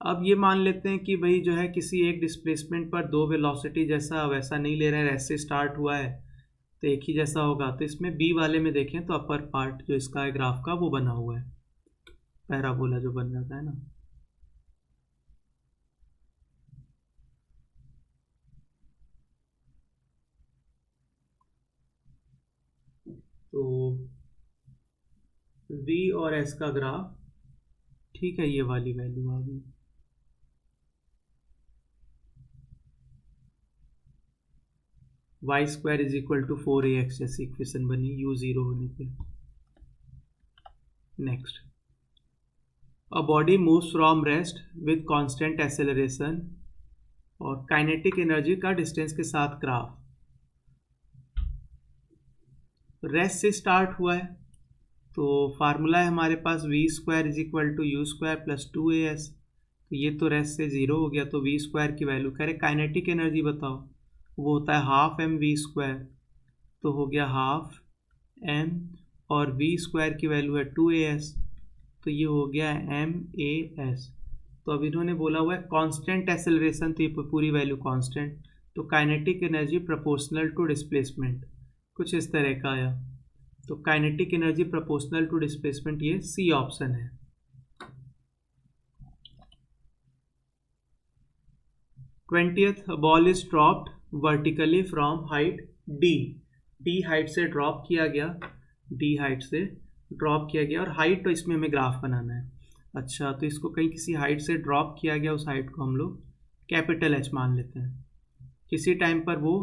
अब ये मान लेते हैं कि भाई जो है किसी एक डिस्प्लेसमेंट पर दो वेलोसिटी जैसा वैसा नहीं ले रहे हैं, रेस्ट से स्टार्ट हुआ है तो एक ही जैसा होगा। तो इसमें बी वाले में देखें तो अपर पार्ट जो इसका है ग्राफ का वो बना हुआ है, पैराबोला जो बन जाता है ना। तो v और s का ग्राफ, ठीक है, ये वाली वैल्यू आ गई। y² is equal to 4ax जैसी इक्वेशन बनी u0 होने पे। Next, a body moves from rest with constant acceleration और काइनेटिक एनर्जी का डिस्टेंस के साथ ग्राफ। रेस्ट से स्टार्ट हुआ है तो फार्मूला है हमारे पास v square is equal to u square plus 2as। तो ये तो रेस्ट से ज़ीरो हो गया, तो वी स्क्वायर की वैल्यू कह रहे काइनेटिक एनर्जी बताओ, वो होता है हाफ एम वी स्क्वायर, तो हो गया हाफ एम, और वी स्क्वायर की वैल्यू है 2as, तो ये हो गया एम ए एस। तो अब इन्होंने बोला हुआ है कांस्टेंट एक्सेलरेशन, तो ये पूरी वैल्यू कांस्टेंट, तो kinetic energy proportional to displacement, कुछ इस तरह का आया। तो kinetic energy proportional to displacement, ये सी ऑप्शन है। 20th ball is dropped vertically from height D height से ड्रॉप किया गया, डी हाइट से ड्रॉप किया गया, और हाइट तो इसमें हमें ग्राफ बनाना है। अच्छा, तो इसको कहीं किसी हाइट से ड्रॉप किया गया, उस हाइट को हम लोग कैपिटल एच मान लेते हैं। किसी टाइम पर वो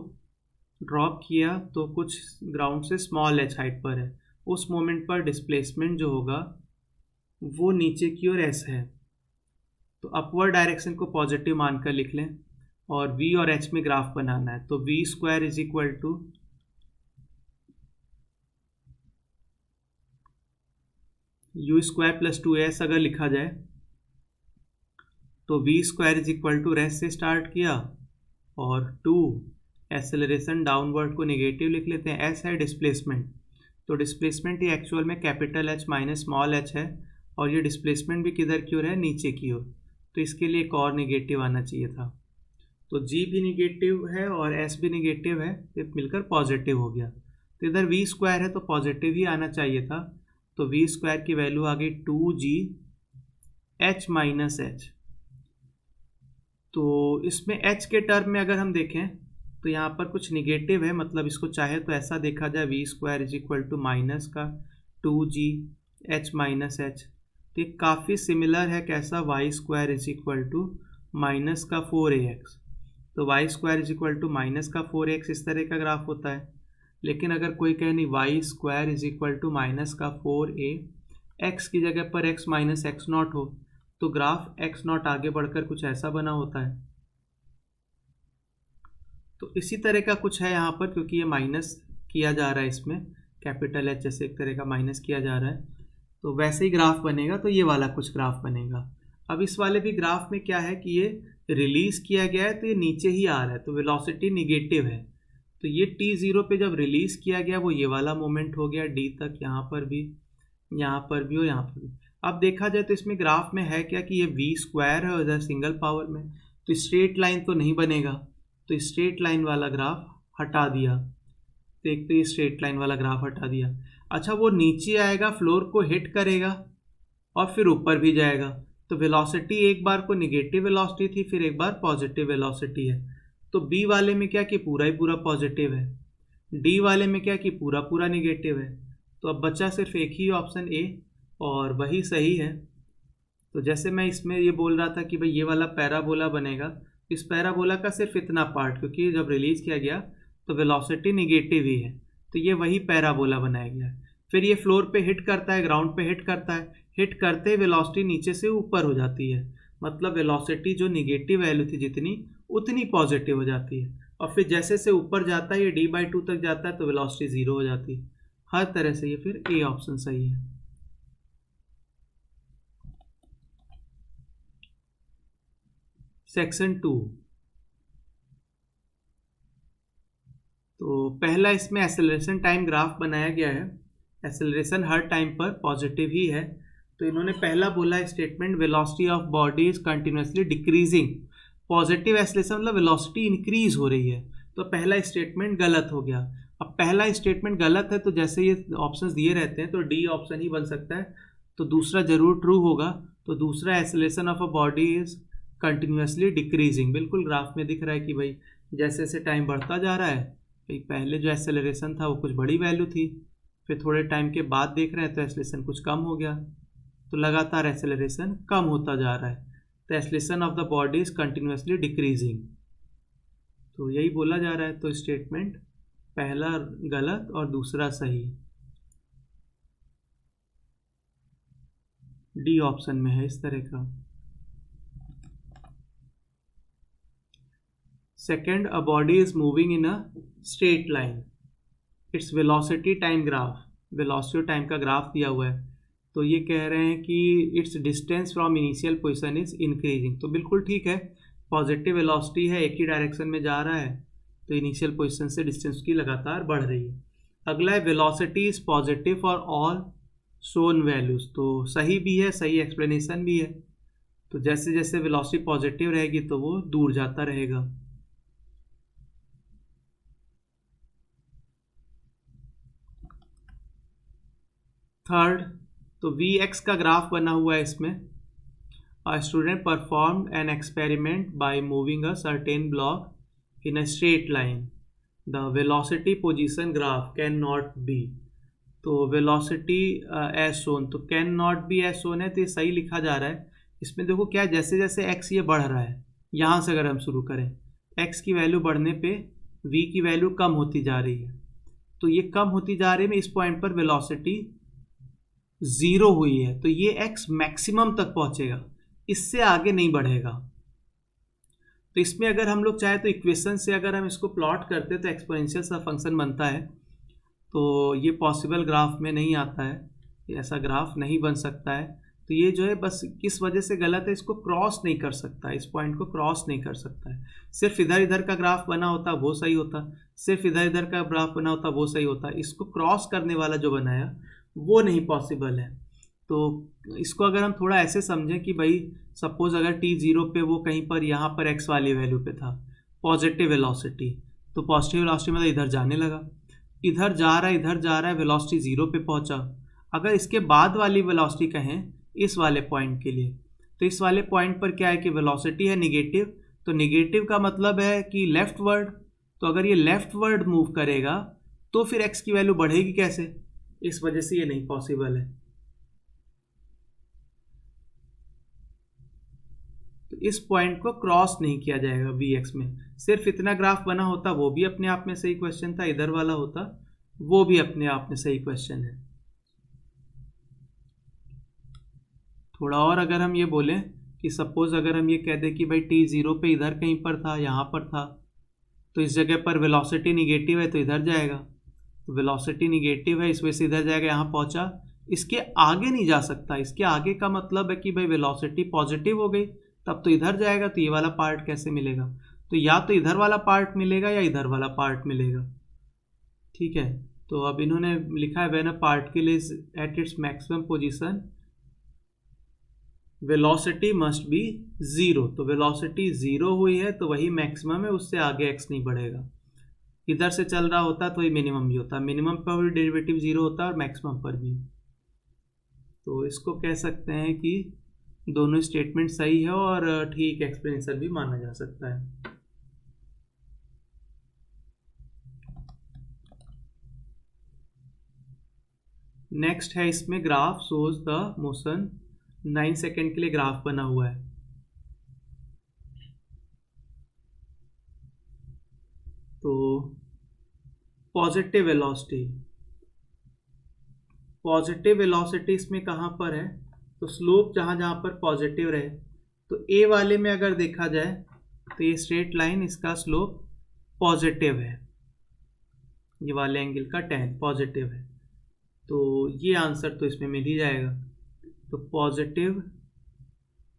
ड्रॉप किया तो कुछ ग्राउंड से स्मॉल एच हाइट पर है, उस मोमेंट पर डिस्प्लेसमेंट जो होगा वो नीचे की ओर एस है, तो अपवर्ड डायरेक्शन को पॉजिटिव मानकर लिख लें, और v और h में ग्राफ बनाना है। तो v square is equal to u square plus 2s अगर लिखा जाए तो v square is equal to rest से स्टार्ट किया और 2 एक्सेलरेशन डाउनवर्ड को नेगेटिव लिख लेते हैं, s है डिस्प्लेसमेंट, तो डिस्प्लेसमेंट ये एक्चुअल में capital H minus small h है, और ये डिस्प्लेसमेंट भी किधर की ओर है, नीचे की ओर, तो इसके लिए एक और नेगेटिव आना चाहिए था। तो g भी नेगेटिव है और s भी नेगेटिव है, तो मिलकर पॉजिटिव हो गया, तो इधर v स्क्वायर है तो पॉजिटिव ही आना चाहिए था, तो v स्क्वायर की वैल्यू आ गई 2g h माइनस h। तो इसमें h के टर्म में अगर हम देखें तो यहाँ पर कुछ निगेटिव है, मतलब इसको चाहे तो ऐसा देखा जाए v square is equal to minus का 2g h माइनस h, तो ये काफ़ी सिमिलर है, कैसा, y square is equal to minus का 4ax, तो y square is equal to minus का 4x इस तरह का ग्राफ होता है। लेकिन अगर कोई कहे नहीं y square is equal to minus का 4a, x की जगह पर x माइनस एक्स नॉट हो, तो ग्राफ x नॉट आगे बढ़कर कुछ ऐसा बना होता है। तो इसी तरह का कुछ है यहाँ पर, क्योंकि ये माइनस किया जा रहा है, इसमें कैपिटल H जैसे एक तरह का माइनस किया जा रहा है, तो वैसे ही ग्राफ बनेगा, तो ये वाला कुछ ग्राफ बनेगा। अब इस वाले भी ग्राफ में क्या है कि ये रिलीज़ किया गया है तो ये नीचे ही आ रहा है, तो वेलोसिटी निगेटिव है, तो ये t0 पे जब रिलीज़ किया गया वो ये वाला मोमेंट हो गया d तक, यहाँ पर भी, यहाँ पर भी और यहाँ पर भी। अब देखा जाए तो इसमें ग्राफ में है क्या कि ये v स्क्वायर है और इधर सिंगल पावर में, तो स्ट्रेट लाइन तो नहीं बनेगा, तो स्ट्रेट लाइन वाला ग्राफ हटा दिया, तो एक तो ये स्ट्रेट लाइन वाला ग्राफ हटा दिया। अच्छा, वो नीचे आएगा, फ्लोर को हिट करेगा और फिर ऊपर भी जाएगा, तो वेलोसिटी एक बार को निगेटिव वेलोसिटी थी, फिर एक बार पॉजिटिव वेलोसिटी है, तो बी वाले में क्या कि पूरा ही पूरा पॉजिटिव है, डी वाले में क्या कि पूरा पूरा निगेटिव है, तो अब बचा सिर्फ एक ही ऑप्शन ए, और वही सही है। तो जैसे मैं इसमें ये बोल रहा था कि भाई ये वाला पैराबोला बनेगा, इस पैराबोला का सिर्फ इतना पार्ट, क्योंकि जब रिलीज़ किया गया तो वेलोसिटी निगेटिव ही है, तो ये वही पैराबोला बनाया गया। फिर ये फ्लोर पे हिट करता है, ग्राउंड पे हिट करता है, हिट करते ही वेलोसिटी नीचे से ऊपर हो जाती है, मतलब वेलोसिटी जो निगेटिव वैल्यू थी जितनी उतनी पॉजिटिव हो जाती है, और फिर जैसे से ऊपर जाता है ये d/2 तक जाता है तो वेलोसिटी 0 हो जाती है। हर तरह से ये फिर ए ऑप्शन सही है। सेक्शन 2, तो पहला इसमें एक्सेलरेशन टाइम ग्राफ बनाया गया है, एक्सेलरेशन हर टाइम पर पॉजिटिव ही है, तो इन्होंने पहला बोला statement velocity of body is continuously decreasing, positive acceleration मतलब वेलोसिटी इंक्रीज हो रही है, तो पहला स्टेटमेंट गलत हो गया। अब पहला स्टेटमेंट गलत है तो जैसे ये ऑप्शंस दिए रहते हैं तो डी ऑप्शन ही बन सकता है, तो दूसरा जरूर ट्रू होगा, तो दूसरा acceleration of a body is continuously decreasing, बिल्कुल ग्राफ में दिख रहा है कि भाई जैसे जैसे टाइम बढ़ता जा रहा है, भाई पहले जो एक्सेलरेशन था वो कुछ बड़ी वैल्यू थी, फिर थोड़े टाइम के बाद देख रहे हैं तो एक्सेलरेशन कुछ कम हो गया, तो लगातार एक्सेलरेशन कम होता जा रहा है, तो acceleration of the body is continuously decreasing, तो यही बोला जा रहा है। तो स्टेटमेंट पहला गलत और दूसरा सही। डी ऑप्शन में है इस तरह का। Second, a body is moving in a straight line, its velocity time graph, velocity और टाइम का ग्राफ दिया हुआ है। तो ये कह रहे हैं कि it's distance from initial position is increasing. तो बिल्कुल ठीक है, पॉजिटिव वेलोसिटी है, एक ही डायरेक्शन में जा रहा है, तो इनिशियल पोजीशन से डिस्टेंस की लगातार बढ़ रही है। अगला है velocity is positive for all shown values. तो सही भी है, सही एक्सप्लेनेशन भी है। तो जैसे जैसे वेलोसिटी पॉजिटिव रहेगी तो वो दूर जाता रहेगा। थर्ड, तो वी एक्स का ग्राफ बना हुआ है इसमें। A student performed an experiment by moving a certain block in a straight line, the velocity position graph can not be. तो वेलोसिटी एज शोन, तो can not be as shown है, तो ये सही लिखा जा रहा है। इसमें देखो क्या, जैसे जैसे एक्स ये बढ़ रहा है, यहाँ से अगर हम शुरू करें, एक्स की वैल्यू बढ़ने पे वी की वैल्यू कम होती जा रही है। तो ये कम होती जा रही है, इस पॉइंट पर वेलोसिटी जीरो हुई है, तो ये एक्स मैक्सिमम तक पहुंचेगा, इससे आगे नहीं बढ़ेगा। तो इसमें अगर हम लोग चाहे तो इक्वेशन से अगर हम इसको प्लॉट करते तो एक्सपोनेंशियल सा फंक्शन बनता है। तो ये पॉसिबल ग्राफ में नहीं आता है, ऐसा ग्राफ नहीं बन सकता है। तो ये जो है बस किस वजह से गलत है, इसको क्रॉस नहीं कर सकता, इस पॉइंट को क्रॉस नहीं कर सकता है। सिर्फ इधर इधर का ग्राफ बना होता वो सही होता, सिर्फ इधर इधर का ग्राफ बना होता वो सही होता, इसको क्रॉस करने वाला जो बनाया वो नहीं पॉसिबल है। तो इसको अगर हम थोड़ा ऐसे समझें कि भाई सपोज अगर टी जीरो पे वो कहीं पर यहाँ पर एक्स वाली वैल्यू पे था पॉजिटिव वेलोसिटी, तो पॉजिटिव वेलोसिटी मतलब इधर जाने लगा, इधर जा रहा है, इधर जा रहा है, वेलोसिटी जीरो पे पहुंचा। अगर इसके बाद वाली वेलोसिटी कहें इस वाले पॉइंट के लिए, तो इस वाले पॉइंट पर क्या है कि वेलोसिटी है निगेटिव, तो निगेटिव का मतलब है कि लेफ्ट वर्ड। तो अगर ये लेफ्ट वर्ड मूव करेगा तो फिर एक्स की वैल्यू बढ़ेगी कैसे, इस वजह से ये नहीं पॉसिबल है। तो इस पॉइंट को क्रॉस नहीं किया जाएगा वी एक्स में। सिर्फ इतना ग्राफ बना होता वो भी अपने आप में सही क्वेश्चन था, इधर वाला होता वो भी अपने आप में सही क्वेश्चन है। थोड़ा और अगर हम ये बोलें कि सपोज अगर हम ये कह दें कि भाई टी जीरो पे इधर कहीं पर था, यहाँ पर था, तो इस जगह पर वेलोसिटी निगेटिव है तो इधर जाएगा, तो वेलोसिटी निगेटिव है इस वजह से इधर जाएगा, यहाँ पहुंचा, इसके आगे नहीं जा सकता। इसके आगे का मतलब है कि भाई वेलोसिटी पॉजिटिव हो गई तब तो इधर जाएगा, तो ये वाला पार्ट कैसे मिलेगा, तो या तो इधर वाला पार्ट मिलेगा या इधर वाला पार्ट मिलेगा। ठीक है, तो अब इन्होंने लिखा है when a particle is at its maximum position velocity must be zero. तो वेलोसिटी जीरो हुई है तो वही मैक्सिमम है, उससे आगे एक्स नहीं बढ़ेगा। इधर से चल रहा होता तो ये मिनिमम भी होता, मिनिमम पर भी डेरिवेटिव जीरो होता और मैक्सिमम पर भी। तो इसको कह सकते हैं कि दोनों स्टेटमेंट सही है और ठीक एक्सप्लेनेशन भी माना जा सकता है। नेक्स्ट है इसमें graph shows the motion, 9 second के लिए ग्राफ बना हुआ है। तो पॉजिटिव वेलोसिटी, पॉजिटिव वेलोसिटी इसमें कहाँ पर है, तो स्लोप जहाँ जहाँ पर पॉजिटिव रहे, तो ए वाले में अगर देखा जाए तो ये स्ट्रेट लाइन इसका स्लोप पॉजिटिव है, ये वाले एंगल का tan पॉजिटिव है, तो ये आंसर तो इसमें मिल ही जाएगा। तो पॉजिटिव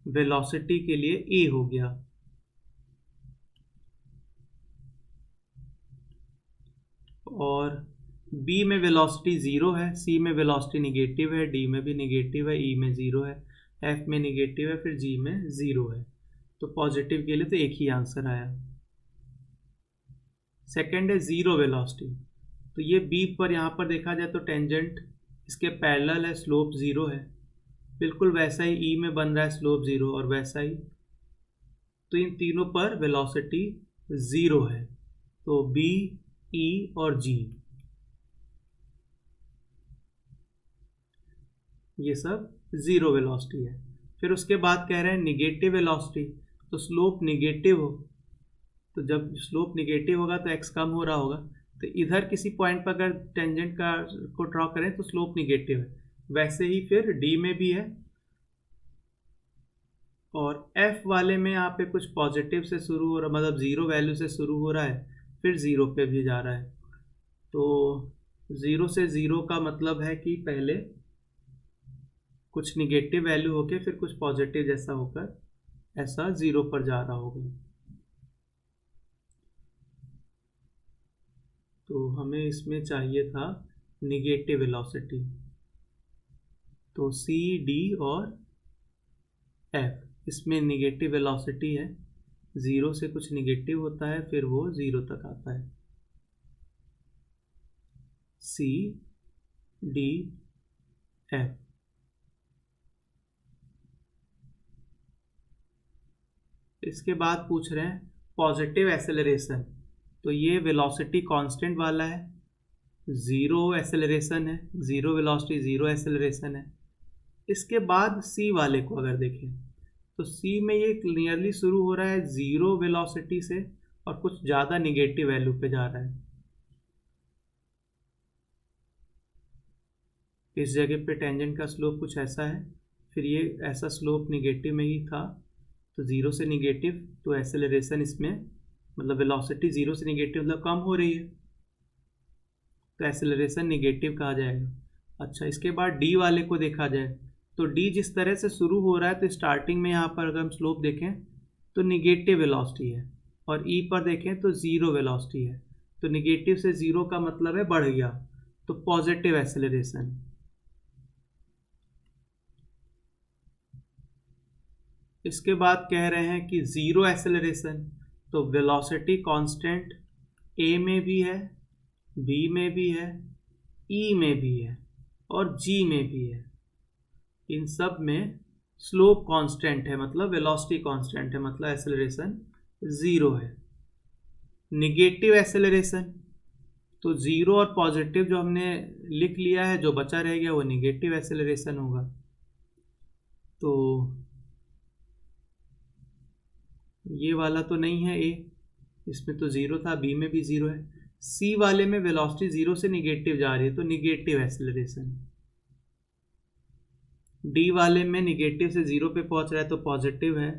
वेलोसिटी के लिए ए हो गया। और बी में वेलोसिटी जीरो है, सी में वेलोसिटी निगेटिव है, डी में भी निगेटिव है, ई में जीरो है, एफ में निगेटिव है, फिर जी में जीरो है। तो पॉजिटिव के लिए तो एक ही आंसर आया। सेकंड है जीरो वेलोसिटी, तो ये बी पर यहाँ पर देखा जाए तो टेंजेंट इसके पैरेलल है, स्लोप जीरो है, बिल्कुल वैसा ही ई में बन रहा है स्लोप जीरो और वैसा ही, तो इन तीनों पर वेलोसिटी जीरो है। तो बी, ई और जी ये सब जीरो वेलोसिटी है। फिर उसके बाद कह रहे हैं निगेटिव वेलोसिटी, तो स्लोप निगेटिव हो, तो जब स्लोप निगेटिव होगा तो एक्स कम हो रहा होगा, तो इधर किसी पॉइंट पर अगर टेंजेंट का को ड्रॉ करें तो स्लोप निगेटिव है, वैसे ही फिर डी में भी है, और एफ वाले में यहाँ पे कुछ पॉजिटिव से शुरू हो रहा, मतलब ज़ीरो वैल्यू से शुरू हो रहा है, फिर ज़ीरो पे भी जा रहा है। तो ज़ीरो से ज़ीरो का मतलब है कि पहले कुछ निगेटिव वैल्यू होके फिर कुछ पॉजिटिव जैसा होकर ऐसा ज़ीरो पर जा रहा होगा। तो हमें इसमें चाहिए था निगेटिव वेलोसिटी। तो सी, डी और एफ, इसमें निगेटिव वेलोसिटी है, ज़ीरो से कुछ निगेटिव होता है फिर वो ज़ीरो तक आता है। सी, डी, एफ। इसके बाद पूछ रहे हैं पॉजिटिव एक्सेलरेशन। तो ये वेलोसिटी कांस्टेंट वाला है, ज़ीरो एक्सेलरेशन है, ज़ीरो वेलोसिटी ज़ीरो एक्सेलरेशन है। इसके बाद सी वाले को अगर देखें तो सी में ये क्लियरली शुरू हो रहा है ज़ीरो वेलोसिटी से और कुछ ज़्यादा निगेटिव वैल्यू पे जा रहा है। इस जगह पे टेंजेंट का स्लोप कुछ ऐसा है, फिर ये ऐसा स्लोप निगेटिव में ही था, तो ज़ीरो से निगेटिव, तो एक्सेलरेशन इसमें मतलब वेलोसिटी ज़ीरो से निगेटिव मतलब कम हो रही है, तो एक्सेलरेशन निगेटिव कहा जाएगा। अच्छा, इसके बाद डी वाले को देखा जाए तो डी जिस तरह से शुरू हो रहा है, तो स्टार्टिंग में यहाँ पर अगर हम स्लोप देखें तो निगेटिव वेलोसिटी है, और ई पर देखें तो ज़ीरो वेलोसिटी है। तो निगेटिव से ज़ीरो का मतलब है बढ़ गया, तो पॉजिटिव एक्सेलरेशन। इसके बाद कह रहे हैं कि ज़ीरो एक्सेलरेशन, तो वेलोसिटी कांस्टेंट ए में भी है, बी में भी है, ई में भी है और जी में भी है। इन सब में स्लोप कांस्टेंट है, मतलब वेलोसिटी कांस्टेंट है, मतलब एक्सेलरेशन ज़ीरो है। निगेटिव एक्सेलरेशन, तो ज़ीरो और पॉजिटिव जो हमने लिख लिया है, जो बचा रह गया वो निगेटिव एक्सेलरेशन होगा। तो ये वाला तो नहीं है ए, इसमें तो ज़ीरो था, बी में भी ज़ीरो है। सी वाले में वेलोसिटी ज़ीरो से निगेटिव जा रही है, तो निगेटिव एक्सेलरेशन। डी वाले में निगेटिव से ज़ीरो पे पहुंच रहा है, तो पॉजिटिव है।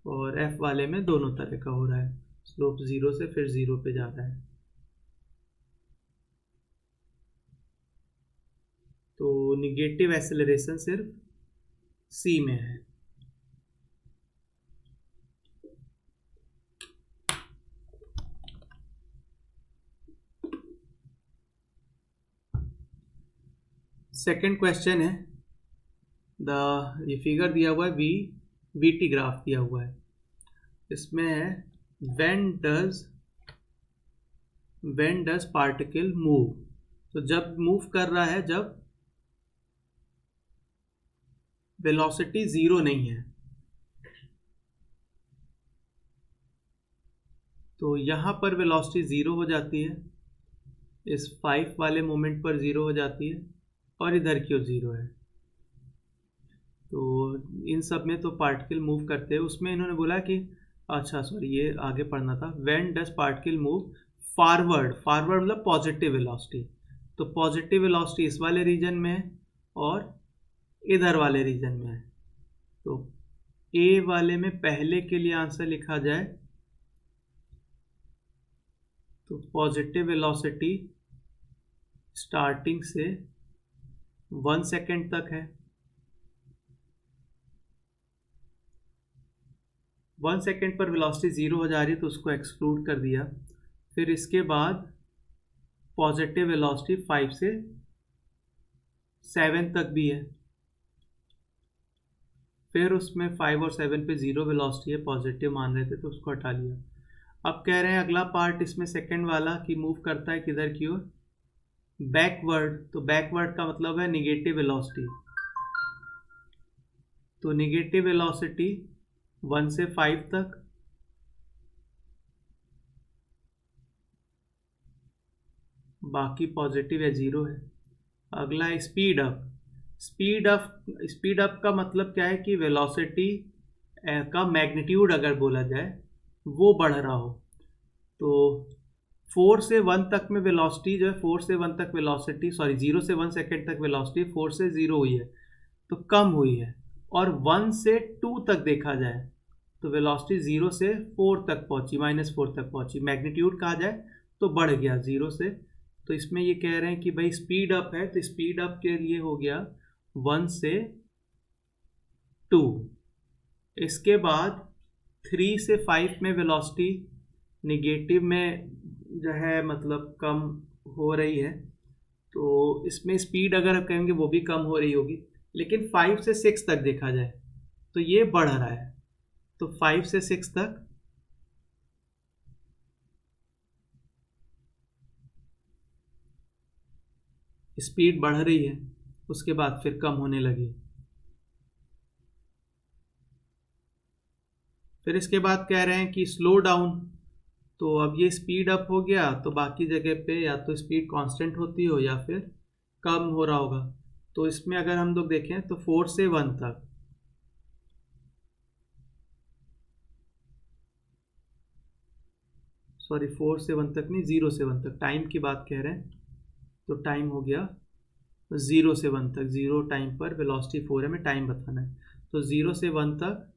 और एफ वाले में दोनों तरह का हो रहा है, स्लोप ज़ीरो से फिर ज़ीरो पे जा रहा है। तो निगेटिव एक्सेलरेशन सिर्फ सी में है। सेकंड क्वेश्चन है, ये फिगर दिया हुआ है, वी टी ग्राफ दिया हुआ है। इसमें है व्हेन डज पार्टिकल मूव। तो जब मूव कर रहा है, जब वेलोसिटी ज़ीरो नहीं है। तो यहाँ पर वेलोसिटी ज़ीरो हो जाती है, इस 5 वाले मोमेंट पर ज़ीरो हो जाती है, और इधर की ओर ज़ीरो है। तो इन सब में तो पार्टिकल मूव करते हैं। उसमें इन्होंने बोला कि अच्छा सॉरी, ये आगे पढ़ना था, when does particle move forward मतलब पॉजिटिव वेलोसिटी। तो पॉजिटिव वेलोसिटी इस वाले रीजन में है और इधर वाले रीजन में है। तो ए वाले में पहले के लिए आंसर लिखा जाए तो पॉजिटिव वेलोसिटी स्टार्टिंग से 1 सेकेंड तक है, 1 सेकेंड पर वेलोसिटी ज़ीरो हो जा रही है तो उसको एक्सक्लूड कर दिया। फिर इसके बाद पॉजिटिव वेलोसिटी 5 से 7 तक भी है, फिर उसमें 5 और 7 पे ज़ीरो वेलोसिटी है, पॉजिटिव मान रहे थे तो उसको हटा लिया। अब कह रहे हैं अगला पार्ट इसमें सेकंड वाला कि मूव करता है किधर की ओर, बैकवर्ड। तो बैकवर्ड का मतलब है निगेटिव वेलोसिटी। तो निगेटिव वेलोसिटी 1 से 5 तक, बाकी पॉजिटिव या ज़ीरो है। अगला है स्पीड अप। स्पीड अप का मतलब क्या है कि वेलोसिटी का मैग्नीट्यूड अगर बोला जाए वो बढ़ रहा हो। तो 4 से 1 तक में वेलोसिटी जो है, 4 से 1 तक वेलोसिटी, सॉरी 0 से 1 सेकेंड तक वेलोसिटी 4 से 0 हुई है, तो कम हुई है, और 1 से 2 तक देखा जाए तो वेलोसिटी 0 से 4 तक पहुंची, -4 तक पहुंची। मैग्नीट्यूड कहा जाए तो बढ़ गया 0 से। तो इसमें ये कह रहे हैं कि भाई स्पीड अप है, तो स्पीड अप के लिए हो गया 1 से 2। इसके बाद 3 से 5 में वेलोसिटी निगेटिव में जो है मतलब कम हो रही है, तो इसमें स्पीड अगर आप कहेंगे वो भी कम हो रही होगी। लेकिन 5 से 6 तक देखा जाए तो ये बढ़ रहा है, तो 5 से 6 तक स्पीड बढ़ रही है, उसके बाद फिर कम होने लगी। फिर इसके बाद कह रहे हैं कि स्लो डाउन, तो अब ये स्पीड अप हो गया तो बाकी जगह पे या तो स्पीड कांस्टेंट होती हो या फिर कम हो रहा होगा। तो इसमें अगर हम लोग देखें तो 4 से 1 तक, सॉरी 4 से 1 तक नहीं, 0 से 1 तक टाइम की बात कह रहे हैं, तो टाइम हो गया 0 से 1 तक। 0 टाइम पर वेलोसिटी 4 है, हमें टाइम बताना है। तो 0 से 1 तक,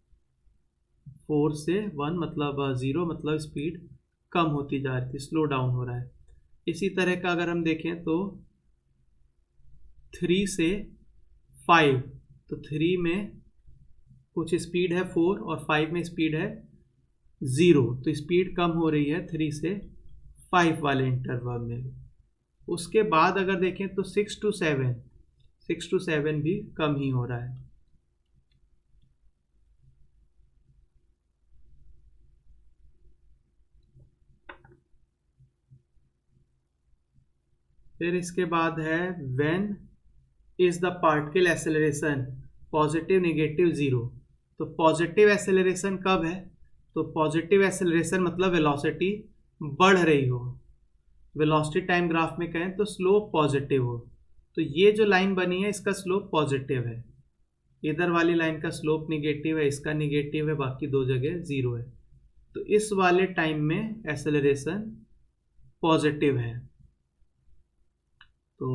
4 से 1 मतलब 0 मतलब स्पीड कम होती जा रही थी, स्लो डाउन हो रहा है। इसी तरह का अगर हम देखें तो 3 से 5, तो 3 में कुछ स्पीड है 4 और 5 में स्पीड है 0, तो स्पीड कम हो रही है 3 से 5 वाले इंटरवल में। उसके बाद अगर देखें तो 6 to 7 भी कम ही हो रहा है। फिर इसके बाद है when is the particle acceleration positive negative 0। तो पॉजिटिव एक्सेलरेशन कब है, तो पॉजिटिव एक्सेलरेशन मतलब वेलोसिटी बढ़ रही हो, वेलोसिटी टाइम ग्राफ में कहें तो स्लोप पॉजिटिव हो। तो ये जो लाइन बनी है इसका स्लोप पॉजिटिव है, इधर वाली लाइन का स्लोप निगेटिव है, इसका निगेटिव है, बाकी दो जगह 0 है। तो इस वाले टाइम में एक्सेलरेशन पॉजिटिव है। तो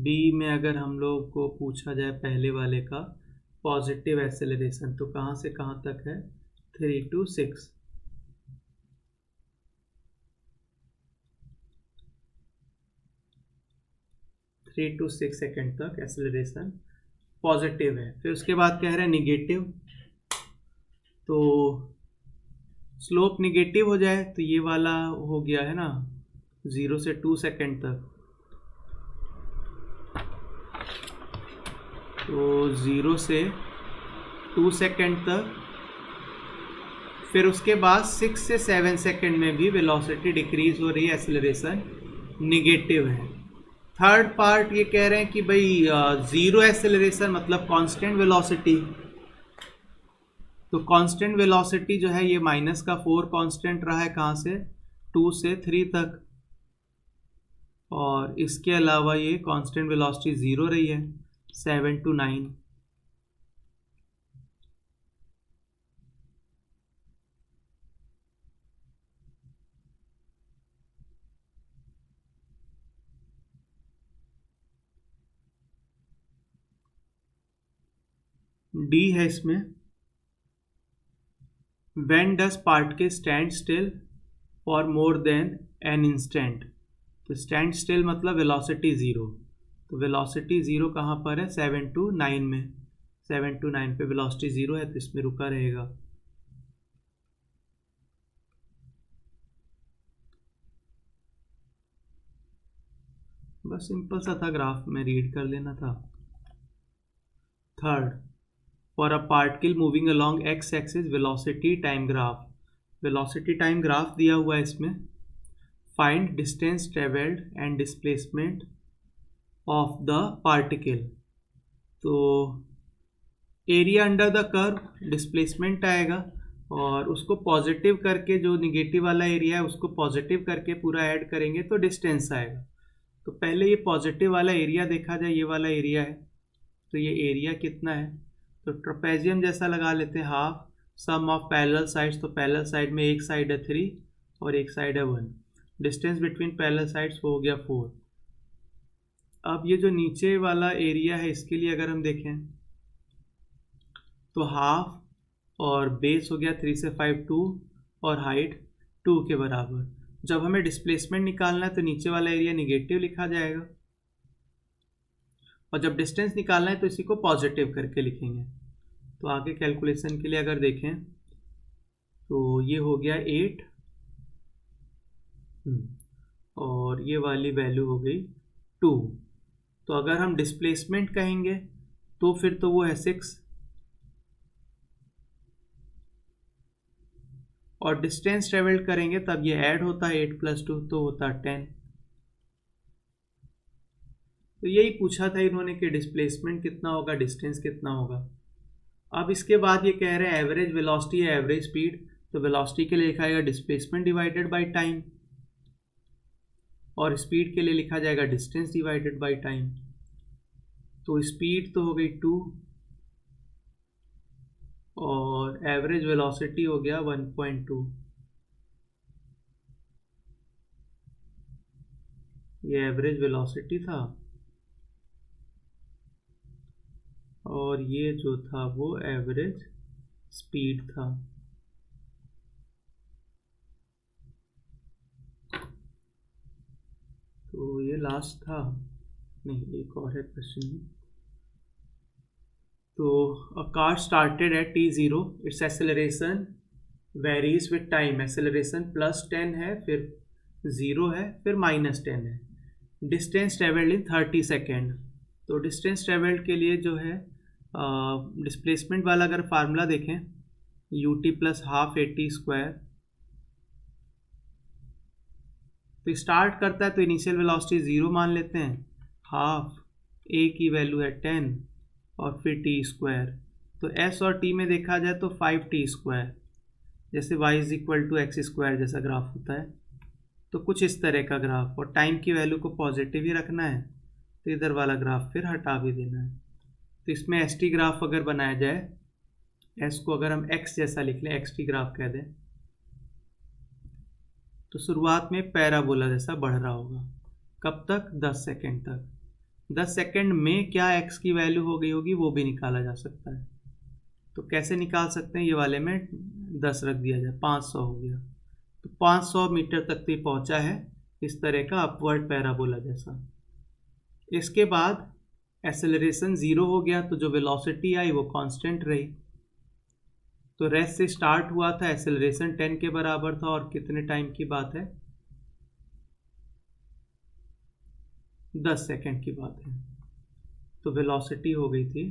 बी में अगर हम लोग को पूछा जाए पहले वाले का पॉजिटिव एक्सेलरेशन, तो कहाँ से कहाँ तक है, 3 to 6। थ्री टू 6 सेकेंड तक एक्सेलरेशन पॉजिटिव है। फिर उसके बाद कह रहे हैं निगेटिव, तो स्लोप निगेटिव हो जाए तो ये वाला हो गया है ना 0 से 2 सेकेंड तक, तो 0 से 2 सेकेंड तक। फिर उसके बाद 6 से 7 सेकेंड में भी वेलोसिटी डिक्रीज हो रही है, एक्सेलरेशन निगेटिव है। थर्ड पार्ट ये कह रहे हैं कि भाई 0 एक्सेलरेशन मतलब कांस्टेंट वेलोसिटी, तो कांस्टेंट वेलोसिटी जो है ये -4 कांस्टेंट रहा है, कहाँ से 2 से 3 तक, और इसके अलावा ये कांस्टेंट वेलोसिटी 0 रही है 7 to 9। डी है इसमें, when does particle stand still for more than an instant. तो स्टैंड स्टिल मतलब वेलोसिटी 0, तो वेलोसिटी 0 कहाँ पर है, 7 to 9 में। 7 to 9 पे वेलोसिटी 0 है तो इसमें रुका रहेगा। बस सिंपल सा था, ग्राफ में रीड कर लेना था। Third, for a particle moving along x axis velocity time graph, velocity time graph दिया हुआ है इसमें। Find distance travelled and displacement of the particle, तो area under the curve displacement आएगा, और उसको पॉजिटिव करके जो निगेटिव वाला एरिया है उसको पॉजिटिव करके पूरा ऐड करेंगे तो डिस्टेंस आएगा। तो पहले ये पॉजिटिव वाला एरिया देखा जाए, ये वाला एरिया है, तो ये एरिया कितना है, तो ट्रपेजियम जैसा लगा लेते हैं, half sum of parallel sides, तो पैरेलल साइड में एक साइड है 3 और एक साइड है 1, डिस्टेंस बिटवीन पैरेलल साइड्स हो गया 4। अब ये जो नीचे वाला एरिया है इसके लिए अगर हम देखें तो हाफ और बेस हो गया 3 से 5 2 और हाइट 2 के बराबर। जब हमें डिस्प्लेसमेंट निकालना है तो नीचे वाला एरिया निगेटिव लिखा जाएगा और जब डिस्टेंस निकालना है तो इसी को पॉजिटिव करके लिखेंगे। तो आगे कैलकुलेशन के लिए अगर देखें तो ये हो गया 8 और ये वाली वैल्यू हो गई 2। तो अगर हम डिस्प्लेसमेंट कहेंगे तो फिर तो वो है 6 और डिस्टेंस ट्रेवल करेंगे तब ये ऐड होता है 8 + 2 तो होता 10। तो यही पूछा था इन्होंने कि डिस्प्लेसमेंट कितना होगा, डिस्टेंस कितना होगा। अब इसके बाद ये कह रहे हैं एवरेज वेलोसिटी है एवरेज स्पीड, तो वेलोसिटी के लिए लिखा जाएगा डिस्प्लेसमेंट डिवाइडेड बाय टाइम और स्पीड के लिए लिखा जाएगा डिस्टेंस डिवाइडेड बाय टाइम। तो स्पीड तो हो गई 2 और एवरेज वेलोसिटी हो गया 1.2। ये एवरेज वेलोसिटी था और ये जो था वो एवरेज स्पीड था। तो ये लास्ट था, नहीं एक और है क्वेश्चन। तो a car started at t0, it's acceleration varies with time. Acceleration +10 है, फिर 0 है, फिर -10 है। Distance travelled in 30 second. तो डिस्टेंस ट्रेवल्ड के लिए जो है डिस्प्लेसमेंट वाला अगर फार्मूला देखें ut + ½ AT²। तो स्टार्ट करता है तो इनिशियल वेलोसिटी 0 मान लेते हैं, हाफ a की वैल्यू है 10 और फिर t²। तो s और t में देखा जाए तो 5t², जैसे y = x² जैसा ग्राफ होता है। तो कुछ इस तरह का ग्राफ, और टाइम की वैल्यू को पॉजिटिव ही रखना है तो इधर वाला ग्राफ फिर हटा भी देना है। तो इसमें एस टी ग्राफ अगर बनाया जाए, एस को अगर हम एक्स जैसा लिख लें, एक्स टी ग्राफ कह दें, तो शुरुआत में पैराबोला जैसा बढ़ रहा होगा। कब तक? 10 सेकेंड तक। 10 सेकेंड में क्या एक्स की वैल्यू हो गई होगी वो भी निकाला जा सकता है। तो कैसे निकाल सकते हैं? ये वाले में 10 रख दिया जाए, 500 हो गया। तो 500 मीटर तक भी पहुंचा है, इस तरह का अपवर्ड पैराबोला जैसा। इसके बाद एक्सेलरेशन 0 हो गया तो जो वेलोसिटी आई वो कांस्टेंट रही। तो रेस्ट से स्टार्ट हुआ था, एक्सेलरेशन 10 के बराबर था, और कितने टाइम की बात है? 10 सेकेंड की बात है। तो वेलोसिटी हो गई थी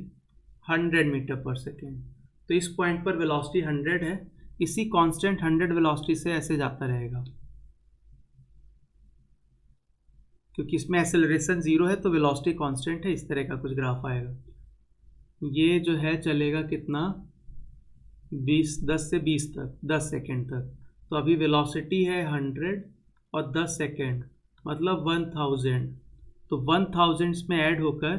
100 मीटर पर सेकेंड। तो इस पॉइंट पर वेलोसिटी 100 है, इसी कांस्टेंट 100 वेलोसिटी से ऐसे जाता रहेगा, क्योंकि इसमें एक्सेलरेशन 0 है तो वेलोसिटी कांस्टेंट है। इस तरह का कुछ ग्राफ आएगा। ये जो है चलेगा कितना? 10 से 20 तक, 10 सेकेंड तक। तो अभी वेलोसिटी है 100 और 10 सेकेंड मतलब 1000। तो 1000 में ऐड होकर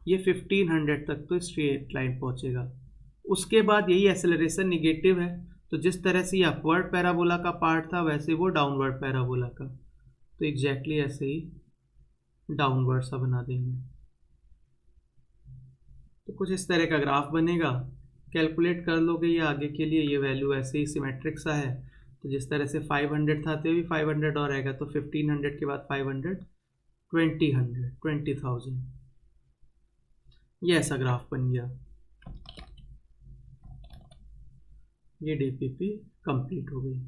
ये 1500 तक तो स्ट्रेट लाइन पहुंचेगा। उसके बाद यही एक्सेलरेशन निगेटिव है, तो जिस तरह से ये अपवर्ड पैराबोला का पार्ट था वैसे वो डाउनवर्ड पैराबोला का। तो एग्जैक्टली ऐसे ही डाउनवर्ड सा बना देंगे। तो कुछ इस तरह का ग्राफ बनेगा, कैलकुलेट कर लोगे ये आगे के लिए। ये वैल्यू ऐसे ही सिमेट्रिक सा है, तो जिस तरह से 500 था तो भी 500 और आएगा, तो 1500 के बाद 500 20,000। ये ऐसा ग्राफ बन गया। ये डीपीपी कंप्लीट हो गई।